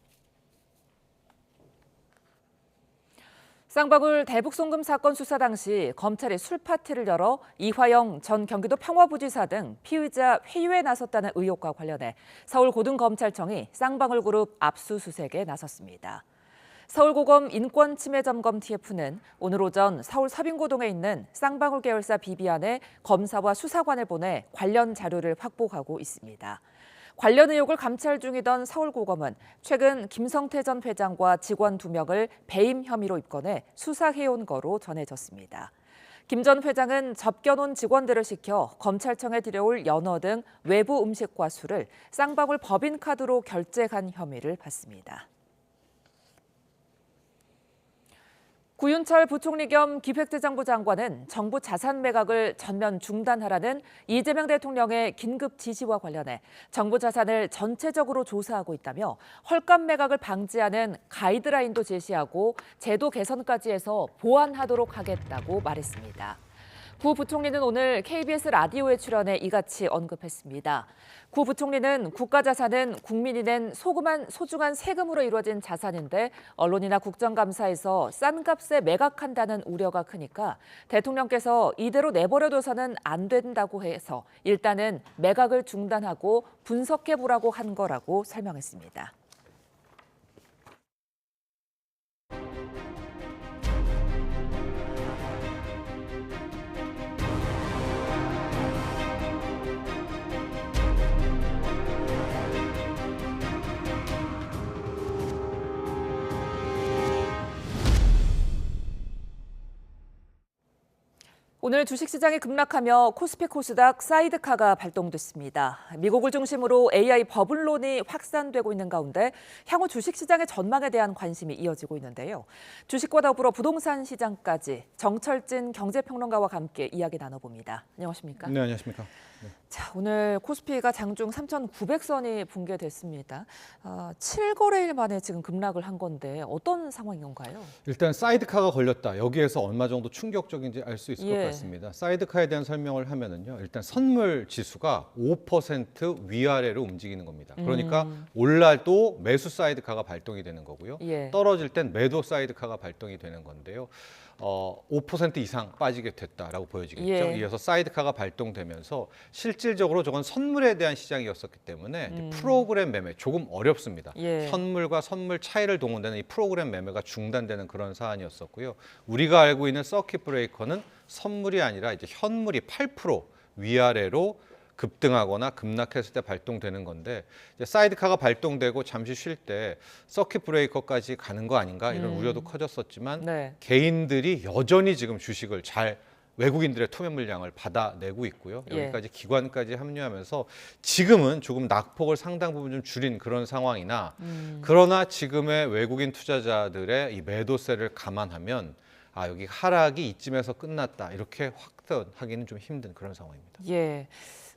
쌍방울 대북송금 사건 수사 당시 검찰이 술파티를 열어 이화영 전 경기도 평화부지사 등 피의자 회유에 나섰다는 의혹과 관련해 서울고등검찰청이 쌍방울그룹 압수수색에 나섰습니다. 서울고검 인권침해점검 TF는 오늘 오전 서울 서빙고동에 있는 쌍방울 계열사 비비안에 검사와 수사관을 보내 관련 자료를 확보하고 있습니다. 관련 의혹을 감찰 중이던 서울고검은 최근 김성태 전 회장과 직원 2명을 배임 혐의로 입건해 수사해온 거로 전해졌습니다. 김 전 회장은 접견온 직원들을 시켜 검찰청에 들여올 연어 등 외부 음식과 술을 쌍방울 법인카드로 결제한 혐의를 받습니다. 구윤철 부총리 겸 기획재정부 장관은 정부 자산 매각을 전면 중단하라는 이재명 대통령의 긴급 지시와 관련해 정부 자산을 전체적으로 조사하고 있다며 헐값 매각을 방지하는 가이드라인도 제시하고 제도 개선까지 해서 보완하도록 하겠다고 말했습니다. 구 부총리는 오늘 KBS 라디오에 출연해 이같이 언급했습니다. 구 부총리는 국가 자산은 국민이 낸 소중한 세금으로 이루어진 자산인데 언론이나 국정감사에서 싼 값에 매각한다는 우려가 크니까 대통령께서 이대로 내버려둬서는 안 된다고 해서 일단은 매각을 중단하고 분석해보라고 한 거라고 설명했습니다. 오늘 주식시장이 급락하며 코스피 코스닥 사이드카가 발동됐습니다. 미국을 중심으로 AI 버블론이 확산되고 있는 가운데 향후 주식시장의 전망에 대한 관심이 이어지고 있는데요. 주식과 더불어 부동산 시장까지 정철진 경제평론가와 함께 이야기 나눠봅니다. 안녕하십니까? 네, 안녕하십니까? 네. 자, 오늘 코스피가 장중 3,900선이 붕괴됐습니다. 7거래일 만에 지금 급락을 한 건데 어떤 상황인 건가요? 일단 사이드카가 걸렸다. 여기에서 얼마 정도 충격적인지 알 수 있을 것 예. 같습니다. 사이드카에 대한 설명을 하면은요. 일단 선물 지수가 5% 위아래로 움직이는 겁니다. 그러니까 올라도 매수 사이드카가 발동이 되는 거고요. 예. 떨어질 땐 매도 사이드카가 발동이 되는 건데요. 5% 이상 빠지게 됐다라고 보여지겠죠. 예. 이어서 사이드카가 발동되면서 실질적으로 저건 선물에 대한 시장이었었기 때문에 이제 프로그램 매매 조금 어렵습니다. 예. 현물과 선물 차이를 동원되는 이 프로그램 매매가 중단되는 그런 사안이었었고요. 우리가 알고 있는 서킷 브레이커는 선물이 아니라 이제 현물이 8% 위아래로 급등하거나 급락했을 때 발동되는 건데 이제 사이드카가 발동되고 잠시 쉴 때 서킷 브레이커까지 가는 거 아닌가 이런 우려도 커졌었지만 네. 개인들이 여전히 지금 주식을 잘 외국인들의 투매 물량을 받아내고 있고요. 예. 여기까지 기관까지 합류하면서 지금은 조금 낙폭을 상당 부분 좀 줄인 그런 상황이나 그러나 지금의 외국인 투자자들의 이 매도세를 감안하면 여기 하락이 이쯤에서 끝났다 이렇게 확정하기는 좀 힘든 그런 상황입니다. 예.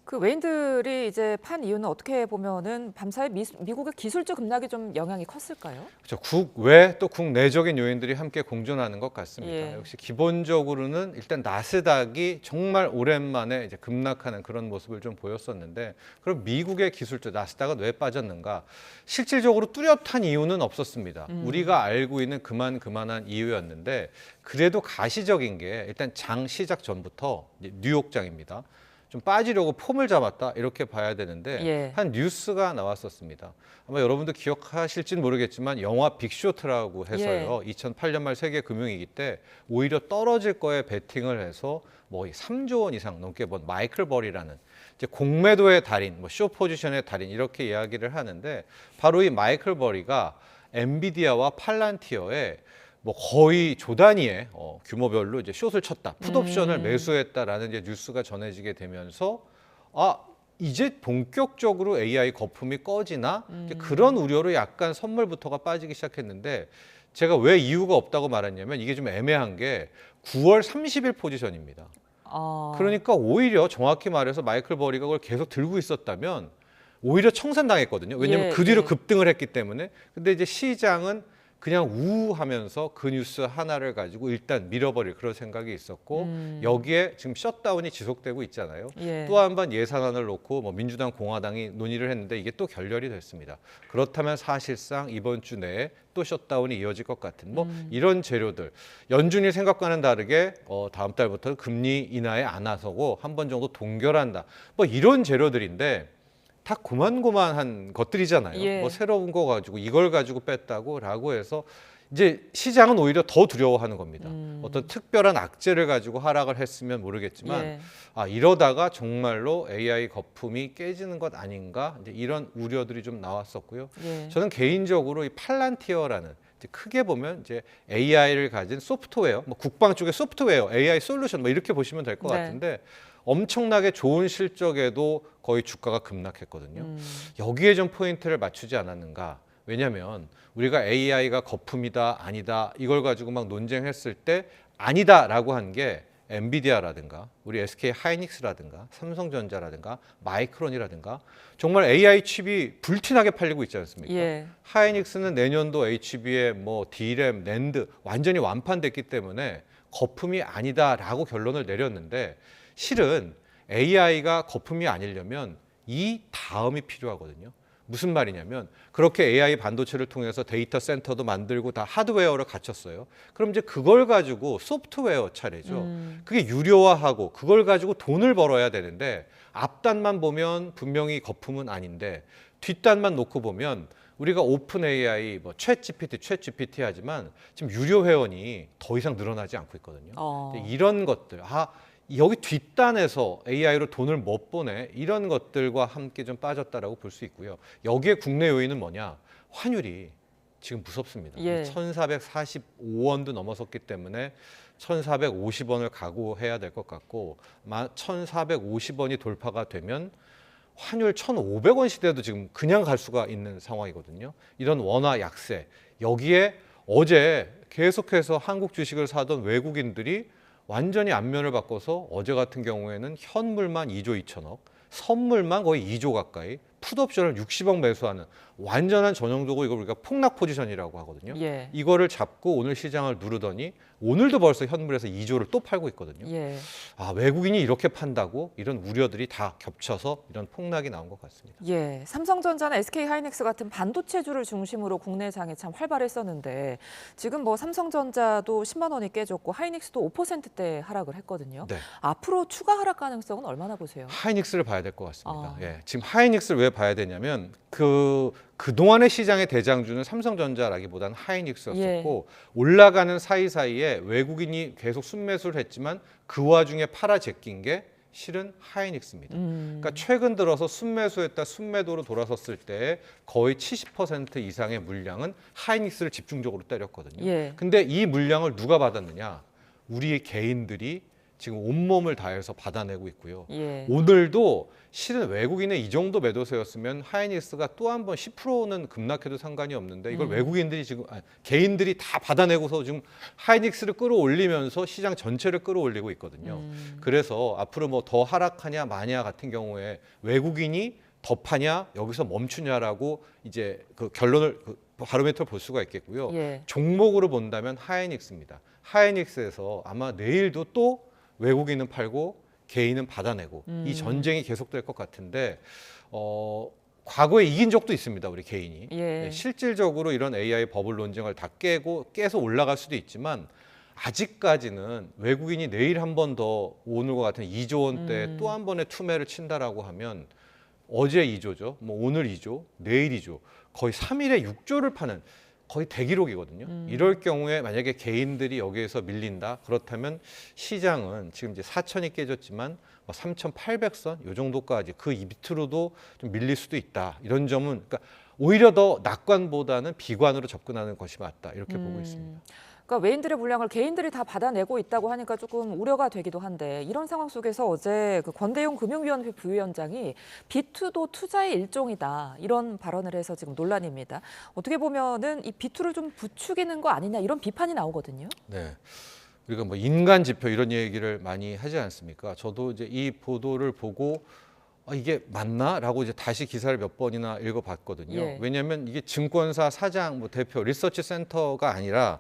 그 외인들이 이제 판 이유는 어떻게 보면은 밤사이 미국의 기술적 급락이 좀 영향이 컸을까요? 그렇죠. 국외 또 국내적인 요인들이 함께 공존하는 것 같습니다. 예. 역시 기본적으로는 일단 나스닥이 정말 오랜만에 이제 급락하는 그런 모습을 좀 보였었는데 그럼 미국의 기술적 나스닥은 왜 빠졌는가? 실질적으로 뚜렷한 이유는 없었습니다. 우리가 알고 있는 그만한 이유였는데 그래도 가시적인 게 일단 장 시작 전부터 이제 뉴욕장입니다. 좀 빠지려고 폼을 잡았다 이렇게 봐야 되는데 예. 한 뉴스가 나왔었습니다. 아마 여러분도 기억하실지는 모르겠지만 영화 빅쇼트라고 해서요. 2008년 말 세계 금융위기 때 오히려 떨어질 거에 베팅을 해서 뭐 3조 원 이상 넘게 번 마이클 버리라는 이제 공매도의 달인, 뭐 쇼 포지션의 달인 이렇게 이야기를 하는데 바로 이 마이클 버리가 엔비디아와 팔란티어에 뭐 거의 조 단위의 규모별로 이제 숏을 쳤다, 풋옵션을 매수했다라는 이제 뉴스가 전해지게 되면서 이제 본격적으로 AI 거품이 꺼지나 이제 그런 우려로 약간 선물부터가 빠지기 시작했는데 제가 왜 이유가 없다고 말했냐면 이게 좀 애매한 게 9월 30일 포지션입니다. 그러니까 오히려 정확히 말해서 마이클 버리가 그걸 계속 들고 있었다면 오히려 청산당했거든요. 왜냐하면 그 뒤로 급등을 했기 때문에. 근데 이제 시장은 그냥 우우하면서 그 뉴스 하나를 가지고 일단 밀어버릴 그런 생각이 있었고 여기에 지금 셧다운이 지속되고 있잖아요. 예. 또 한 번 예산안을 놓고 뭐 민주당, 공화당이 논의를 했는데 이게 또 결렬이 됐습니다. 그렇다면 사실상 이번 주 내에 또 셧다운이 이어질 것 같은 뭐 이런 재료들. 연준이 생각과는 다르게 다음 달부터 금리 인하에 안 나서고 한 번 정도 동결한다. 뭐 이런 재료들인데 다 고만고만한 것들이잖아요. 예. 뭐 새로운 거 가지고 이걸 가지고 뺐다고라고 해서 이제 시장은 오히려 더 두려워하는 겁니다. 어떤 특별한 악재를 가지고 하락을 했으면 모르겠지만 이러다가 정말로 AI 거품이 깨지는 것 아닌가 이제 이런 우려들이 좀 나왔었고요. 예. 저는 개인적으로 이 팔란티어라는 크게 보면 이제 AI를 가진 소프트웨어, 뭐 국방 쪽의 소프트웨어, AI 솔루션 뭐 이렇게 보시면 될 것 같은데 엄청나게 좋은 실적에도 거의 주가가 급락했거든요. 여기에 좀 포인트를 맞추지 않았는가. 왜냐하면 우리가 AI가 거품이다 아니다 이걸 가지고 막 논쟁했을 때 아니다라고 한 게 엔비디아라든가 우리 SK 하이닉스라든가 삼성전자라든가 마이크론이라든가 정말 AI 칩이 불티나게 팔리고 있지 않습니까? 예. 하이닉스는 내년도 HBM, 뭐 D램, 낸드 완전히 완판됐기 때문에 거품이 아니다라고 결론을 내렸는데 실은 AI가 거품이 아니려면 이 다음이 필요하거든요. 무슨 말이냐면 그렇게 AI 반도체를 통해서 데이터 센터도 만들고 다 하드웨어를 갖췄어요. 그럼 이제 그걸 가지고 소프트웨어 차례죠. 그게 유료화하고 그걸 가지고 돈을 벌어야 되는데 앞단만 보면 분명히 거품은 아닌데 뒷단만 놓고 보면 우리가 오픈 AI, 뭐 챗GPT 하지만 지금 유료 회원이 더 이상 늘어나지 않고 있거든요. 이런 것들, 여기 뒷단에서 AI로 돈을 못 버네 이런 것들과 함께 좀 빠졌다라고 볼 수 있고요. 여기에 국내 요인은 뭐냐? 환율이 지금 무섭습니다. 예. 1,445원도 넘어섰기 때문에 1,450원을 각오해야 될 것 같고 1,450원이 돌파가 되면 환율 1,500원 시대도 지금 그냥 갈 수가 있는 상황이거든요. 이런 원화 약세, 여기에 어제 계속해서 한국 주식을 사던 외국인들이 완전히 안면을 바꿔서 어제 같은 경우에는 현물만 2조 2천억, 선물만 거의 2조 가까이, 풋옵션을 60억 매수하는 완전한 전형적으로 이걸 우리가 폭락 포지션이라고 하거든요. 예. 이거를 잡고 오늘 시장을 누르더니 오늘도 벌써 현물에서 2조를 또 팔고 있거든요. 예. 아, 외국인이 이렇게 판다고? 이런 우려들이 다 겹쳐서 이런 폭락이 나온 것 같습니다. 예, 삼성전자나 SK하이닉스 같은 반도체주를 중심으로 국내 장이 참 활발했었는데 지금 뭐 삼성전자도 10만 원이 깨졌고 하이닉스도 5%대 하락을 했거든요. 네. 앞으로 추가 하락 가능성은 얼마나 보세요? 하이닉스를 봐야 될 것 같습니다. 예, 지금 하이닉스를 왜 봐야 되냐면 그동안의 시장의 대장주는 삼성전자라기보다는 하이닉스였었고 올라가는 사이사이에 외국인이 계속 순매수를 했지만 그 와중에 팔아 제낀 게 실은 하이닉스입니다. 그러니까 최근 들어서 순매수했다 순매도로 돌아섰을 때 거의 70% 이상의 물량은 하이닉스를 집중적으로 때렸거든요. 예. 근데 이 물량을 누가 받았느냐? 우리 개인들이 지금 온몸을 다해서 받아내고 있고요. 예. 오늘도 실은 외국인의 이 정도 매도세였으면 하이닉스가 또 한 번 10%는 급락해도 상관이 없는데 이걸 외국인들이 지금 개인들이 다 받아내고서 지금 하이닉스를 끌어올리면서 시장 전체를 끌어올리고 있거든요. 그래서 앞으로 뭐 더 하락하냐 마냐 같은 경우에 외국인이 더 파냐 여기서 멈추냐라고 이제 그 결론을 바로메터를 볼 수가 있겠고요. 예. 종목으로 본다면 하이닉스입니다. 하이닉스에서 아마 내일도 또 외국인은 팔고 개인은 받아내고 이 전쟁이 계속될 것 같은데 과거에 이긴 적도 있습니다. 우리 개인이. 예. 실질적으로 이런 AI 버블 논쟁을 다 깨서 올라갈 수도 있지만 아직까지는 외국인이 내일 한 번 더 오늘과 같은 2조 원대 또 한 번의 투매를 친다라고 하면 어제 2조죠. 뭐 오늘 2조, 내일 2조, 거의 3일에 6조를 파는 거의 대기록이거든요. 이럴 경우에 만약에 개인들이 여기에서 밀린다. 그렇다면 시장은 지금 이제 4천이 깨졌지만 3,800선 요 정도까지 그 밑으로도 좀 밀릴 수도 있다. 이런 점은 그러니까 오히려 더 낙관보다는 비관으로 접근하는 것이 맞다. 이렇게 보고 있습니다. 그러니까 외인들의 물량을 개인들이 다 받아내고 있다고 하니까 조금 우려가 되기도 한데 이런 상황 속에서 어제 그 권대용 금융위원회 부위원장이 B2도 투자의 일종이다 이런 발언을 해서 지금 논란입니다. 어떻게 보면은 이 B2를 좀 부추기는 거 아니냐 이런 비판이 나오거든요. 네. 우리가 뭐 인간 지표 이런 얘기를 많이 하지 않습니까? 저도 이제 이 보도를 보고 이게 맞나라고 이제 다시 기사를 몇 번이나 읽어봤거든요. 예. 왜냐하면 이게 증권사 사장, 뭐 대표, 리서치 센터가 아니라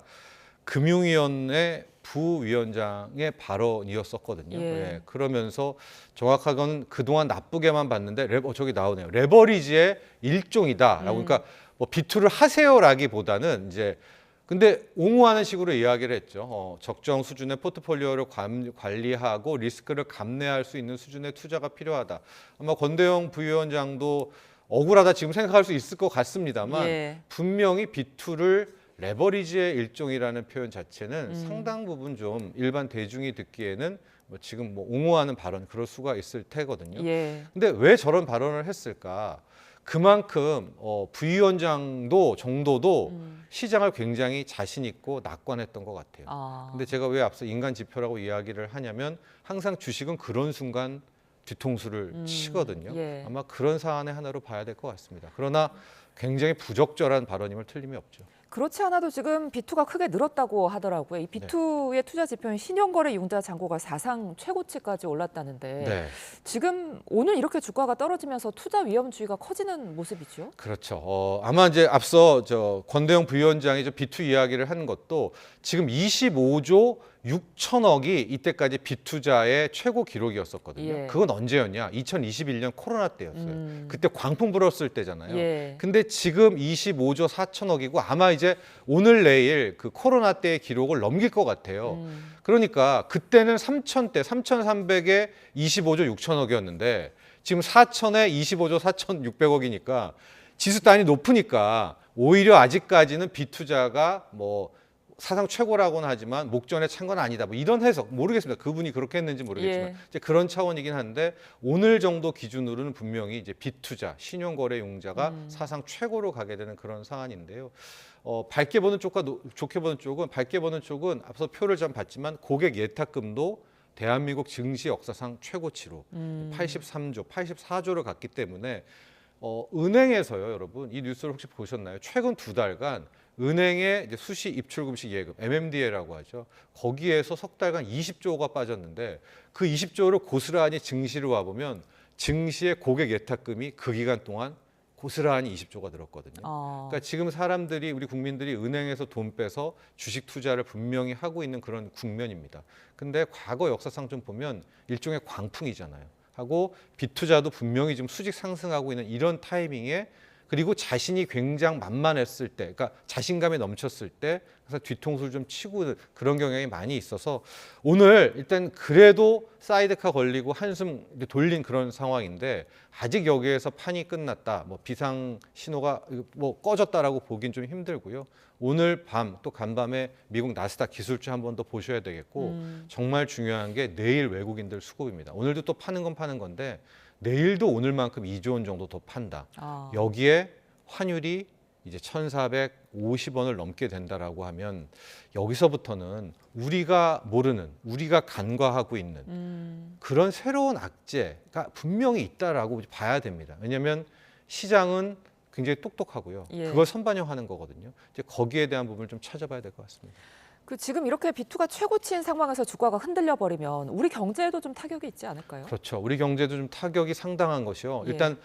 금융위원회 부위원장의 발언이었었거든요. 예. 예. 그러면서 정확하게는 그동안 나쁘게만 봤는데 저기 나오네요. 레버리지의 일종이다라고. 그러니까 뭐 B2를 하세요라기보다는 이제 근데 옹호하는 식으로 이야기를 했죠. 적정 수준의 포트폴리오를 관리하고 리스크를 감내할 수 있는 수준의 투자가 필요하다. 아마 권대용 부위원장도 억울하다 지금 생각할 수 있을 것 같습니다만 예. 분명히 B2를 레버리지의 일종이라는 표현 자체는 상당 부분 좀 일반 대중이 듣기에는 뭐 지금 뭐 옹호하는 발언 그럴 수가 있을 테거든요. 예. 근데 왜 저런 발언을 했을까? 그만큼 부위원장도 정도도 시장을 굉장히 자신 있고 낙관했던 것 같아요. 근데 제가 왜 앞서 인간 지표라고 이야기를 하냐면 항상 주식은 그런 순간 뒤통수를 치거든요. 예. 아마 그런 사안의 하나로 봐야 될 것 같습니다. 그러나 굉장히 부적절한 발언임을 틀림이 없죠. 그렇지 않아도 지금 B2가 크게 늘었다고 하더라고요. 이 B2의 투자 지표는 신용거래 융자 잔고가 사상 최고치까지 올랐다는데 네. 지금 오늘 이렇게 주가가 떨어지면서 투자 위험주의가 커지는 모습이죠. 그렇죠. 아마 이제 앞서 권대용 부위원장이 B2 이야기를 한 것도 지금 25조 6천억이 이때까지 비투자의 최고 기록이었었거든요. 예. 그건 언제였냐? 2021년 코로나 때였어요. 그때 광풍 불었을 때잖아요. 예. 근데 지금 25조 4천억이고 아마 이제 오늘 내일 그 코로나 때의 기록을 넘길 것 같아요. 그러니까 그때는 3,000대, 3,300에 25조 6천억이었는데 지금 4천에 25조 4,600억이니까 지수 단위 높으니까 오히려 아직까지는 비투자가 뭐 사상 최고라고는 하지만 목전에 찬 건 아니다. 뭐 이런 해석 모르겠습니다. 그분이 그렇게 했는지 모르겠지만 예. 이제 그런 차원이긴 한데 오늘 정도 기준으로는 분명히 이제 비투자, 신용거래 융자가 사상 최고로 가게 되는 그런 사안인데요. 밝게 보는 쪽과 좋게 보는 쪽은 밝게 보는 쪽은 앞서 표를 좀 봤지만 고객 예탁금도 대한민국 증시 역사상 최고치로 83조, 84조를 갔기 때문에 은행에서요, 여러분 이 뉴스를 혹시 보셨나요? 최근 2달간 은행의 이제 수시 입출 금식 예금 MMDA라고 하죠. 거기에서 석 달간 20조가 빠졌는데 그 20조를 고스란히 증시로 와 보면 증시의 고객 예탁금이 그 기간 동안 고스란히 20조가 늘었거든요. 그러니까 지금 사람들이 우리 국민들이 은행에서 돈 빼서 주식 투자를 분명히 하고 있는 그런 국면입니다. 근데 과거 역사상 좀 보면 일종의 광풍이잖아요. 하고 빚투자도 분명히 지금 수직 상승하고 있는 이런 타이밍에 그리고 자신이 굉장히 만만했을 때, 그러니까 자신감에 넘쳤을 때 그래서 뒤통수를 좀 치고 그런 경향이 많이 있어서 오늘 일단 그래도 사이드카 걸리고 한숨 돌린 그런 상황인데 아직 여기에서 판이 끝났다, 뭐 비상 신호가 뭐 꺼졌다라고 보긴 좀 힘들고요. 오늘 밤 또 간밤에 미국 나스닥 기술주 한 번 더 보셔야 되겠고 정말 중요한 게 내일 외국인들 수급입니다. 오늘도 또 파는 건 파는 건데 내일도 오늘만큼 2조 원 정도 더 판다. 여기에 환율이 이제 1,450원을 넘게 된다라고 하면 여기서부터는 우리가 모르는, 우리가 간과하고 있는 그런 새로운 악재가 분명히 있다라고 봐야 됩니다. 왜냐하면 시장은 굉장히 똑똑하고요. 예. 그걸 선반영하는 거거든요. 이제 거기에 대한 부분을 좀 찾아봐야 될 것 같습니다. 그 지금 이렇게 비투가 최고치인 상황에서 주가가 흔들려 버리면 우리 경제에도 좀 타격이 있지 않을까요? 그렇죠. 우리 경제도 좀 타격이 상당한 것이요. 예. 일단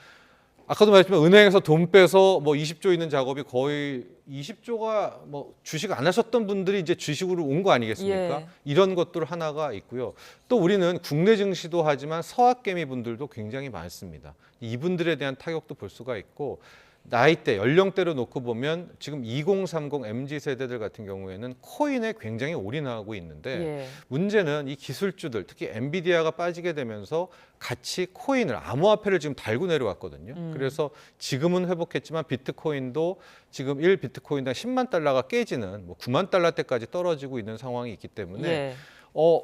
아까도 말했지만 은행에서 돈 빼서 뭐 20조 있는 작업이 거의 20조가 뭐 주식 안 하셨던 분들이 이제 주식으로 온 거 아니겠습니까? 예. 이런 것들 하나가 있고요. 또 우리는 국내 증시도 하지만 서학개미 분들도 굉장히 많습니다. 이분들에 대한 타격도 볼 수가 있고 나이대, 연령대로 놓고 보면 지금 2030 MZ세대들 같은 경우에는 코인에 굉장히 올인하고 있는데 예. 문제는 이 기술주들, 특히 엔비디아가 빠지게 되면서 같이 코인을, 암호화폐를 지금 달고 내려왔거든요. 그래서 지금은 회복했지만 비트코인도 지금 1비트코인당 10만 달러가 깨지는 뭐 9만 달러대까지 떨어지고 있는 상황이 있기 때문에 예.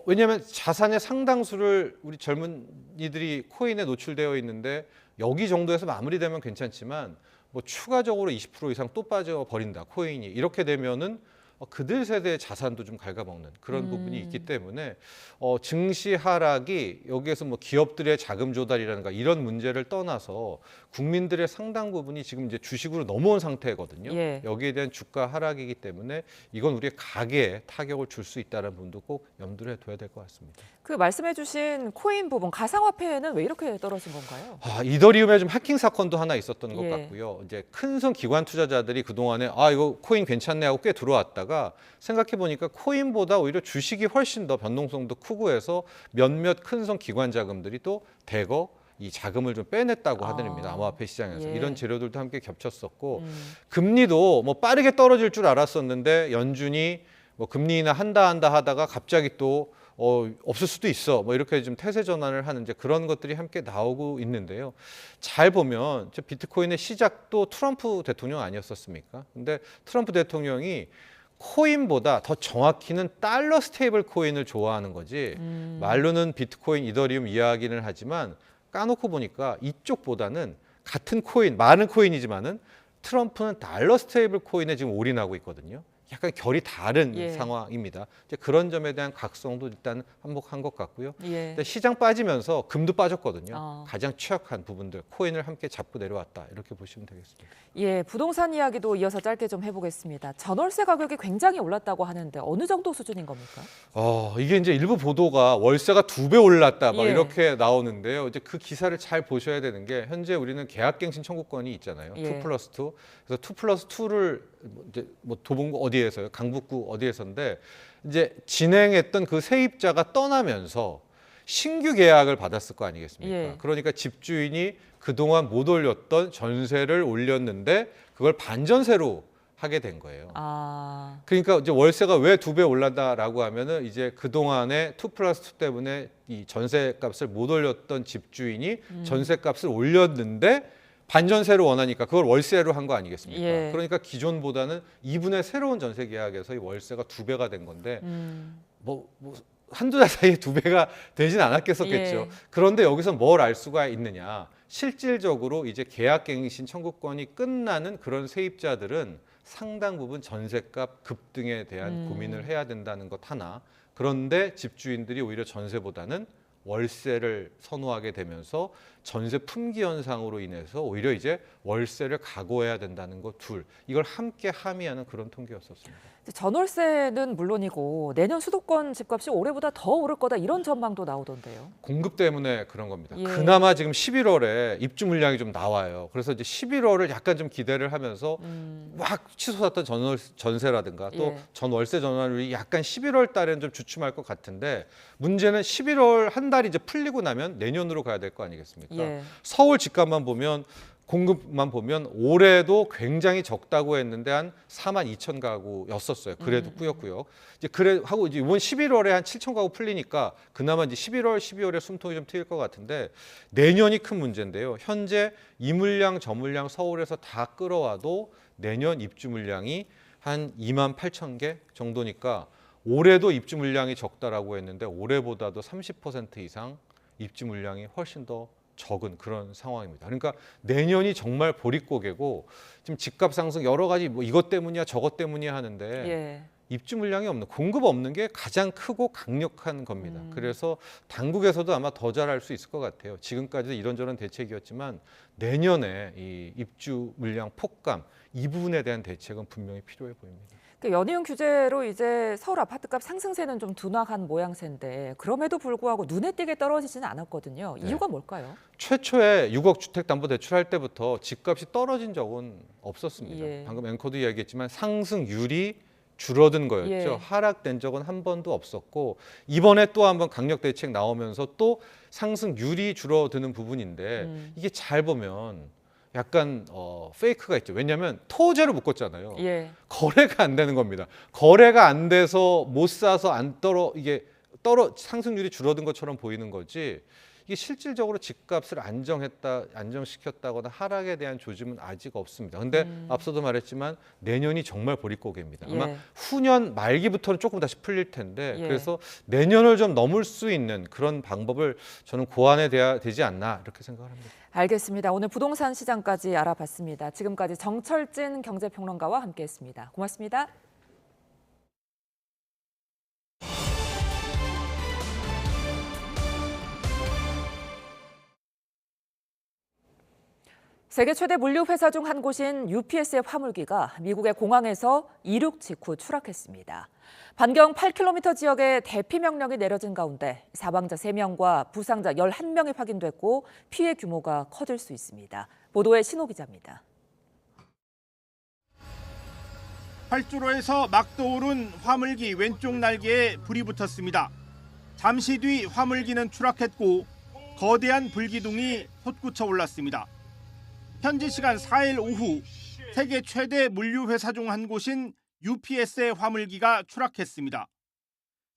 왜냐하면 자산의 상당수를 우리 젊은이들이 코인에 노출되어 있는데 여기 정도에서 마무리되면 괜찮지만 뭐 추가적으로 20% 이상 또 빠져버린다, 코인이. 이렇게 되면은 그들 세대의 자산도 좀 갉아먹는 그런 부분이 있기 때문에 증시 하락이 여기에서 뭐 기업들의 자금 조달이라든가 이런 문제를 떠나서 국민들의 상당 부분이 지금 이제 주식으로 넘어온 상태거든요. 예. 여기에 대한 주가 하락이기 때문에 이건 우리의 가계에 타격을 줄 수 있다는 부분도 꼭 염두를 해둬야 될 것 같습니다. 그 말씀해주신 코인 부분, 가상화폐는 왜 이렇게 떨어진 건가요? 이더리움에 좀 해킹 사건도 하나 있었던 것 예. 같고요. 이제 큰손 기관 투자자들이 그 동안에 이거 코인 괜찮네 하고 꽤 들어왔다가 생각해 보니까 코인보다 오히려 주식이 훨씬 더 변동성도 크고 해서 몇몇 큰손 기관 자금들이 또 대거 이 자금을 좀 빼냈다고 하더랍니다. 암호화폐 시장에서. 예. 이런 재료들도 함께 겹쳤었고 금리도 뭐 빠르게 떨어질 줄 알았었는데 연준이 뭐 금리 인하 한다 하다가 갑자기 또 없을 수도 있어. 뭐 이렇게 좀 태세 전환을 하는 이제 그런 것들이 함께 나오고 있는데요. 잘 보면 저 비트코인의 시작도 트럼프 대통령 아니었었습니까? 근데 트럼프 대통령이 코인보다 더 정확히는 달러 스테이블 코인을 좋아하는 거지 말로는 비트코인, 이더리움 이야기는 하지만 까놓고 보니까 이쪽보다는 같은 코인, 많은 코인이지만은 트럼프는 달러 스테이블 코인에 지금 올인하고 있거든요. 약간 결이 다른 예. 상황입니다. 이제 그런 점에 대한 각성도 일단 한몫한 것 같고요. 예. 근데 시장 빠지면서 금도 빠졌거든요. 가장 취약한 부분들, 코인을 함께 잡고 내려왔다. 이렇게 보시면 되겠습니다. 예, 부동산 이야기도 이어서 짧게 좀 해보겠습니다. 전월세 가격이 굉장히 올랐다고 하는데 어느 정도 수준인 겁니까? 이게 이제 일부 보도가 월세가 2배 올랐다 막 예. 이렇게 나오는데요. 이제 그 기사를 잘 보셔야 되는 게 현재 우리는 계약갱신 청구권이 있잖아요. 예. 2+2. 그래서 2+2를 이제 뭐 도봉구 어디에서요? 강북구 어디에서인데 이제 진행했던 그 세입자가 떠나면서 신규 계약을 받았을 거 아니겠습니까? 예. 그러니까 집주인이 그동안 못 올렸던 전세를 올렸는데 그걸 반전세로 하게 된 거예요. 그러니까 이제 월세가 왜 2배 올랐다라고 하면은 이제 그동안에 2+2 때문에 이 전세값을 못 올렸던 집주인이 전세값을 올렸는데 반전세로 원하니까 그걸 월세로 한 거 아니겠습니까? 예. 그러니까 기존보다는 2분의 새로운 전세 계약에서 이 월세가 2배가 된 건데 뭐 한두 달 사이에 2배가 되진 않았겠었겠죠. 예. 그런데 여기서 뭘 알 수가 있느냐? 실질적으로 이제 계약갱신 청구권이 끝나는 그런 세입자들은 상당 부분 전세값 급등에 대한 고민을 해야 된다는 것 하나. 그런데 집주인들이 오히려 전세보다는 월세를 선호하게 되면서 전세 품귀 현상으로 인해서 오히려 이제 월세를 각오해야 된다는 것 둘. 이걸 함께 함의하는 그런 통계였었습니다. 전월세는 물론이고 내년 수도권 집값이 올해보다 더 오를 거다 이런 전망도 나오던데요. 공급 때문에 그런 겁니다. 예. 그나마 지금 11월에 입주 물량이 좀 나와요. 그래서 이제 11월을 약간 좀 기대를 하면서 막 치솟았던 전세라든가 또 예. 전월세 전환율이 약간 11월 달에는 좀 주춤할 것 같은데 문제는 11월 한 달이 이제 풀리고 나면 내년으로 가야 될 거 아니겠습니까? 예. 서울 집값만 보면 공급만 보면 올해도 굉장히 적다고 했는데 한 4만 2천 가구였었어요. 그래도 꾸역꾸역. 이제 그래 하고 이제 이번 11월에 한 7천 가구 풀리니까 그나마 이제 11월, 12월에 숨통이 좀 트일 것 같은데 내년이 큰 문제인데요. 현재 이 물량, 저 물량 서울에서 다 끌어와도 내년 입주 물량이 한 2만 8천 개 정도니까 올해도 입주 물량이 적다라고 했는데 올해보다도 30% 이상 입주 물량이 훨씬 더 적은 그런 상황입니다. 그러니까 내년이 정말 보릿고개고 지금 집값 상승 여러 가지 뭐 이것 때문이야 저것 때문이야 하는데 예. 입주 물량이 없는 공급 없는 게 가장 크고 강력한 겁니다. 그래서 당국에서도 아마 더 잘할 수 있을 것 같아요. 지금까지도 이런저런 대책이었지만 내년에 이 입주 물량 폭감 이 부분에 대한 대책은 분명히 필요해 보입니다. 연이은 규제로 이제 서울 아파트값 상승세는 좀 둔화한 모양새인데 그럼에도 불구하고 눈에 띄게 떨어지지는 않았거든요. 이유가 뭘까요? 최초에 6억 주택담보대출할 때부터 집값이 떨어진 적은 없었습니다. 예. 방금 앵커도 이야기했지만 상승률이 줄어든 거였죠. 예. 하락된 적은 한 번도 없었고 이번에 또 한번 강력 대책 나오면서 또 상승률이 줄어드는 부분인데 이게 잘 보면 약간 페이크가 있죠. 왜냐하면 토제로 묶었잖아요. 예. 거래가 안 되는 겁니다. 거래가 안 돼서 못 사서 상승률이 줄어든 것처럼 보이는 거지. 이게 실질적으로 집값을 안정시켰다거나 하락에 대한 조짐은 아직 없습니다. 근데 앞서도 말했지만 내년이 정말 보릿고개입니다. 아마 예. 후년 말기부터는 조금 다시 풀릴 텐데 예. 그래서 내년을 좀 넘을 수 있는 그런 방법을 저는 고안해야 되지 않나 이렇게 생각을 합니다. 알겠습니다. 오늘 부동산 시장까지 알아봤습니다. 지금까지 정철진 경제평론가와 함께했습니다. 고맙습니다. 세계 최대 물류 회사 중 한 곳인 UPS의 화물기가 미국의 공항에서 이륙 직후 추락했습니다. 반경 8km 지역에 대피 명령이 내려진 가운데 사망자 3명과 부상자 11명이 확인됐고 피해 규모가 커질 수 있습니다. 보도에 신호 기자입니다. 활주로에서 막 떠오른 화물기 왼쪽 날개에 불이 붙었습니다. 잠시 뒤 화물기는 추락했고 거대한 불기둥이 솟구쳐 올랐습니다. 현지 시간 4일 오후 세계 최대 물류 회사 중 한 곳인 UPS의 화물기가 추락했습니다.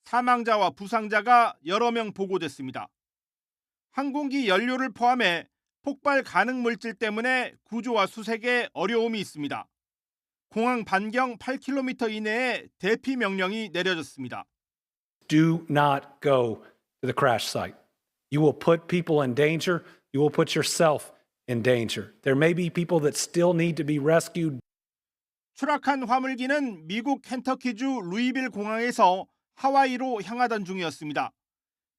사망자와 부상자가 여러 명 보고됐습니다. 항공기 연료를 포함해 폭발 가능 물질 때문에 구조와 수색에 어려움이 있습니다. 공항 반경 8km 이내에 대피 명령이 내려졌습니다. Do not go to the crash site. You will put people in danger. You will put yourself in danger. There may be people that still need to be rescued. 추락한 화물기는 미국 켄터키주 루이빌 공항에서 하와이로 향하던 중이었습니다.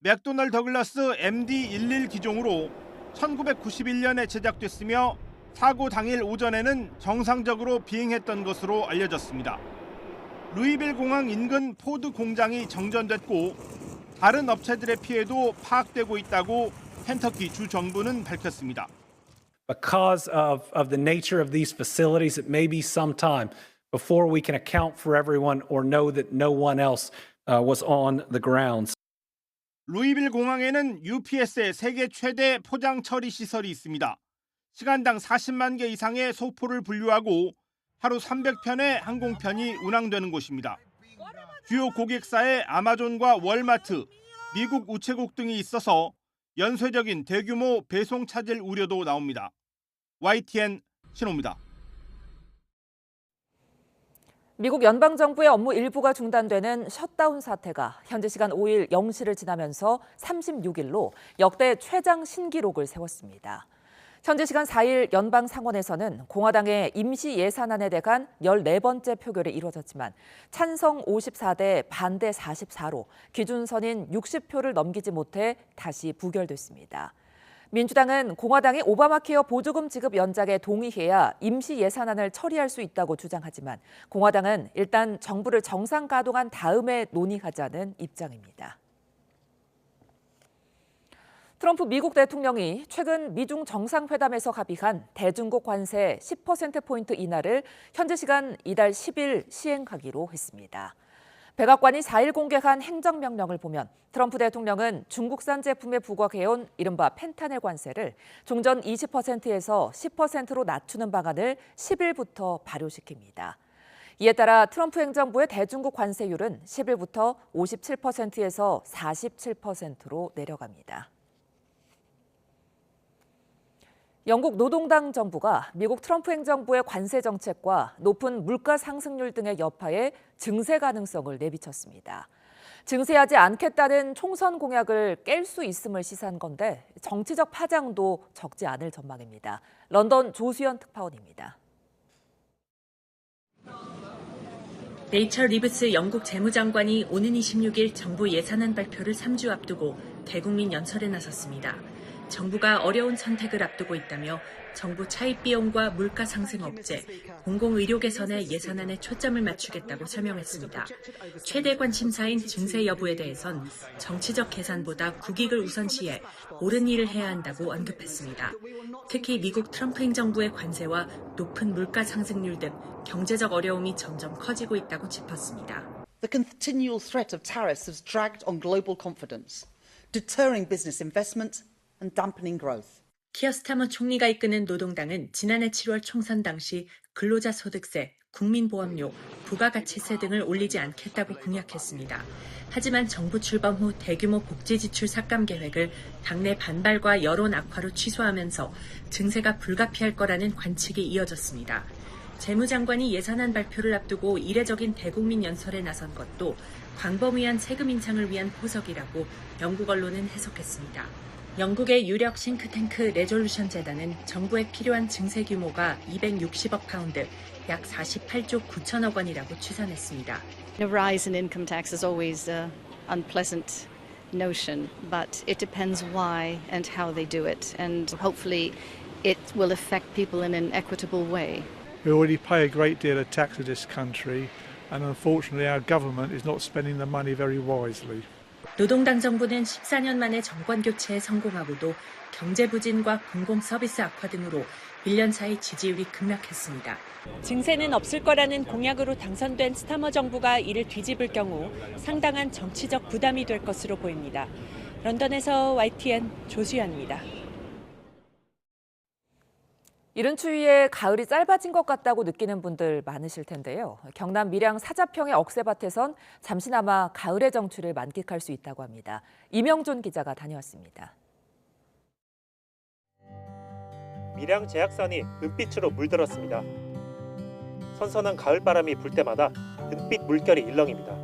맥도널드 더글라스 MD-11 기종으로 1991년에 제작됐으며 사고 당일 오전에는 정상적으로 비행했던 것으로 알려졌습니다. 루이빌 공항 인근 포드 공장이 정전됐고 다른 업체들의 피해도 파악되고 있다고 켄터키 주 정부는 밝혔습니다. Because of the nature of these facilities, it may be some time before we can account for everyone or know that no one else was on the grounds. 루이빌 공항에는 UPS의 세계 최대 포장 처리 시설이 있습니다. 시간당 40만 개 이상의 소포를 분류하고 하루 300편의 항공편이 운항되는 곳입니다. 주요 고객사에 아마존과 월마트, 미국 우체국 등이 있어서 연쇄적인 대규모 배송 차질 우려도 나옵니다. YTN 신호입니다. 미국 연방정부의 업무 일부가 중단되는 셧다운 사태가 현지 시간 5일 0시를 지나면서 36일로 역대 최장 신기록을 세웠습니다. 현지 시간 4일 연방상원에서는 공화당의 임시 예산안에 대한 14번째 표결이 이루어졌지만 찬성 54대 반대 44로 기준선인 60표를 넘기지 못해 다시 부결됐습니다. 민주당은 공화당이 오바마케어 보조금 지급 연장에 동의해야 임시 예산안을 처리할 수 있다고 주장하지만 공화당은 일단 정부를 정상 가동한 다음에 논의하자는 입장입니다. 트럼프 미국 대통령이 최근 미중 정상회담에서 합의한 대중국 관세 10%포인트 인하를 현재 시간 이달 10일 시행하기로 했습니다. 백악관이 4일 공개한 행정명령을 보면 트럼프 대통령은 중국산 제품에 부과해온 이른바 펜타닐 관세를 종전 20%에서 10%로 낮추는 방안을 10일부터 발효시킵니다. 이에 따라 트럼프 행정부의 대중국 관세율은 10일부터 57%에서 47%로 내려갑니다. 영국 노동당 정부가 미국 트럼프 행정부의 관세 정책과 높은 물가 상승률 등의 여파에 증세 가능성을 내비쳤습니다. 증세하지 않겠다는 총선 공약을 깰 수 있음을 시사한 건데 정치적 파장도 적지 않을 전망입니다. 런던 조수연 특파원입니다. 레이첼 리브스 영국 재무장관이 오는 26일 정부 예산안 발표를 3주 앞두고 대국민 연설에 나섰습니다. 정부가 어려운 선택을 앞두고 있다며 정부 차입 비용과 물가 상승 억제, 공공의료 개선에 예산안에 초점을 맞추겠다고 설명했습니다. 최대 관심사인 증세 여부에 대해선 정치적 계산보다 국익을 우선시해 옳은 일을 해야 한다고 언급했습니다. 특히 미국 트럼프 행정부의 관세와 높은 물가 상승률 등 경제적 어려움이 점점 커지고 있다고 짚었습니다. The continual threat of tariffs has dragged on global confidence, deterring business investment and dampening growth. 키어 스타머 총리가 이끄는 노동당은 지난해 7월 총선 당시 근로자 소득세, 국민보험료, 부가가치세 등을 올리지 않겠다고 공약했습니다. 하지만 정부 출범 후 대규모 복지 지출 삭감 계획을 당내 반발과 여론 악화로 취소하면서 증세가 불가피할 거라는 관측이 이어졌습니다. 재무장관이 예산안 발표를 앞두고 이례적인 대국민 연설에 나선 것도 광범위한 세금 인상을 위한 포석이라고 영국 언론은 해석했습니다. 영국의 유력 싱크탱크 레졸루션 재단은 정부에 필요한 증세 규모가 260억 파운드, 약 48조 9천억 원이라고 추산했습니다. A rise in income tax is always an unpleasant notion, but it depends why and how they do it, and hopefully it will affect people in an equitable way. We already pay a great deal of tax in this country, and unfortunately our government is not spending the money very wisely. 노동당 정부는 14년 만에 정권 교체에 성공하고도 경제 부진과 공공 서비스 악화 등으로 1년 사이 지지율이 급락했습니다. 증세는 없을 거라는 공약으로 당선된 스타머 정부가 이를 뒤집을 경우 상당한 정치적 부담이 될 것으로 보입니다. 런던에서 YTN 조수연입니다. 이른 추위에 가을이 짧아진 것 같다고 느끼는 분들 많으실 텐데요. 경남 밀양 사자평의 억새밭에선 잠시나마 가을의 정취를 만끽할 수 있다고 합니다. 이명존 기자가 다녀왔습니다. 밀양 제약산이 은빛으로 물들었습니다. 선선한 가을바람이 불 때마다 은빛 물결이 일렁입니다.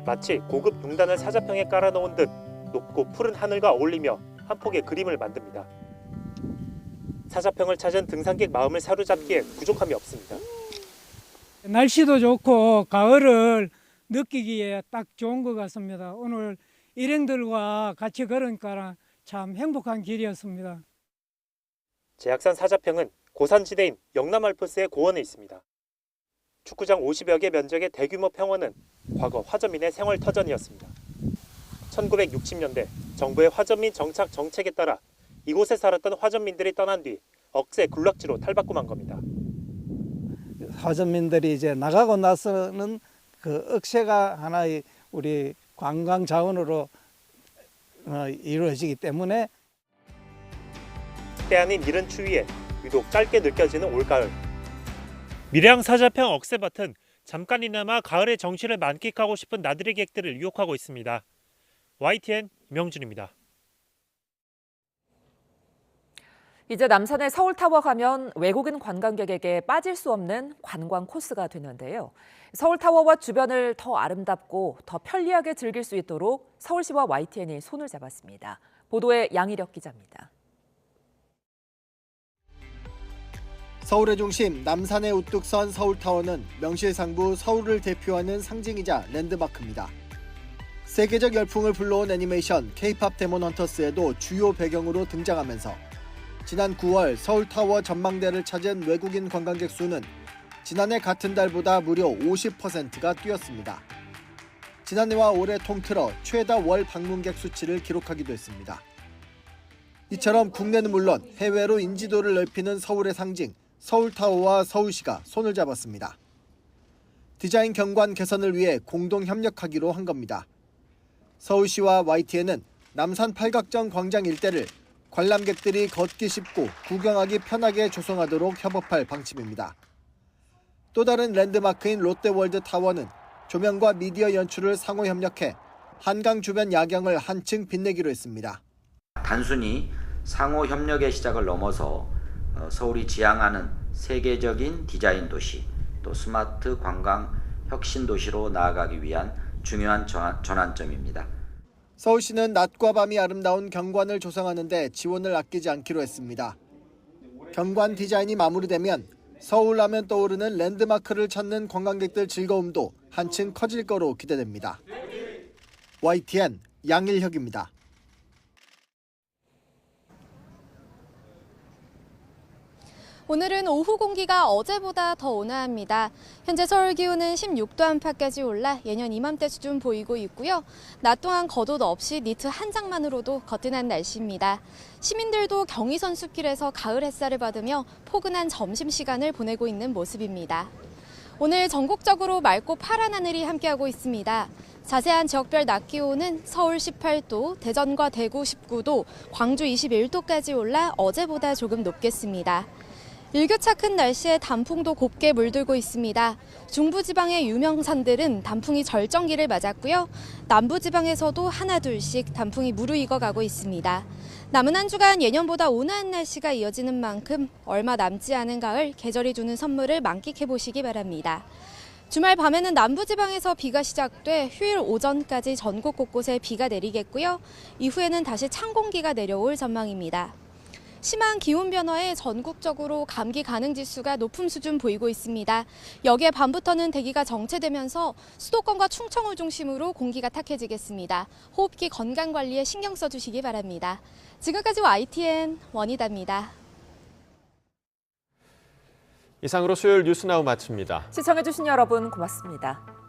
마치 고급 용단을 사자평에 깔아놓은 듯 높고 푸른 하늘과 어울리며 한 폭의 그림을 만듭니다. 사자평을 찾은 등산객 마음을 사로잡기에 부족함이 없습니다. 날씨도 좋고 가을을 느끼기에 딱 좋은 것 같습니다. 오늘 일행들과 같이 걸으니까 참 행복한 길이었습니다. 제약산 사자평은 고산지대인 영남 알프스의 고원에 있습니다. 축구장 50여 개 면적의 대규모 평원은 과거 화전민의 생활 터전이었습니다. 1960년대 정부의 화전민 정착 정책에 따라 이곳에 살았던 화전민들이 떠난 뒤 억새 군락지로 탈바꿈한 겁니다. 화전민들이 이제 나가고 나서는 그 억새가 하나의 우리 관광 자원으로 이루어지기 때문에 때 아닌 이른 추위에 유독 짧게 느껴지는 올가을. 밀양 사자평 억새밭은 잠깐이나마 가을의 정취를 만끽하고 싶은 나들이 객들을 유혹하고 있습니다. YTN 이명준입니다. 이제 남산의 서울타워 가면 외국인 관광객에게 빠질 수 없는 관광 코스가 되는데요. 서울타워와 주변을 더 아름답고 더 편리하게 즐길 수 있도록 서울시와 YTN이 손을 잡았습니다. 보도에 양희력 기자입니다. 서울의 중심 남산에 우뚝 선 서울타워는 명실상부 서울을 대표하는 상징이자 랜드마크입니다. 세계적 열풍을 불러온 애니메이션 K-팝 데몬 헌터스에도 주요 배경으로 등장하면서 지난 9월 서울타워 전망대를 찾은 외국인 관광객 수는 지난해 같은 달보다 무려 50%가 뛰었습니다. 지난해와 올해 통틀어 최다 월 방문객 수치를 기록하기도 했습니다. 이처럼 국내는 물론 해외로 인지도를 넓히는 서울의 상징 서울타워와 서울시가 손을 잡았습니다. 디자인 경관 개선을 위해 공동 협력하기로 한 겁니다. 서울시와 YTN은 남산 팔각정 광장 일대를 관람객들이 걷기 쉽고 구경하기 편하게 조성하도록 협업할 방침입니다. 또 다른 랜드마크인 롯데월드 타워는 조명과 미디어 연출을 상호 협력해 한강 주변 야경을 한층 빛내기로 했습니다. 단순히 상호 협력의 시작을 넘어서 서울이 지향하는 세계적인 디자인 도시, 또 스마트 관광 혁신 도시로 나아가기 위한 중요한 전환점입니다. 서울시는 낮과 밤이 아름다운 경관을 조성하는 데 지원을 아끼지 않기로 했습니다. 경관 디자인이 마무리되면 서울 하면 떠오르는 랜드마크를 찾는 관광객들 즐거움도 한층 커질 거로 기대됩니다. YTN 양일혁입니다. 오늘은 오후 공기가 어제보다 더 온화합니다. 현재 서울 기온은 16도 안팎까지 올라 예년 이맘때 수준 보이고 있고요. 낮 동안 겉옷 없이 니트 한 장만으로도 거뜬한 날씨입니다. 시민들도 경의선 숲길에서 가을 햇살을 받으며 포근한 점심시간을 보내고 있는 모습입니다. 오늘 전국적으로 맑고 파란 하늘이 함께하고 있습니다. 자세한 지역별 낮 기온은 서울 18도, 대전과 대구 19도, 광주 21도까지 올라 어제보다 조금 높겠습니다. 일교차 큰 날씨에 단풍도 곱게 물들고 있습니다. 중부지방의 유명산들은 단풍이 절정기를 맞았고요. 남부지방에서도 하나둘씩 단풍이 무르익어가고 있습니다. 남은 한 주간 예년보다 온화한 날씨가 이어지는 만큼 얼마 남지 않은 가을 계절이 주는 선물을 만끽해 보시기 바랍니다. 주말 밤에는 남부지방에서 비가 시작돼 휴일 오전까지 전국 곳곳에 비가 내리겠고요. 이후에는 다시 찬 공기가 내려올 전망입니다. 심한 기온 변화에 전국적으로 감기 가능 지수가 높은 수준 보이고 있습니다. 여기에 밤부터는 대기가 정체되면서 수도권과 충청을 중심으로 공기가 탁해지겠습니다. 호흡기 건강 관리에 신경 써주시기 바랍니다. 지금까지 YTN 원희다입니다. 이상으로 수요일 뉴스나우 마칩니다. 시청해주신 여러분 고맙습니다.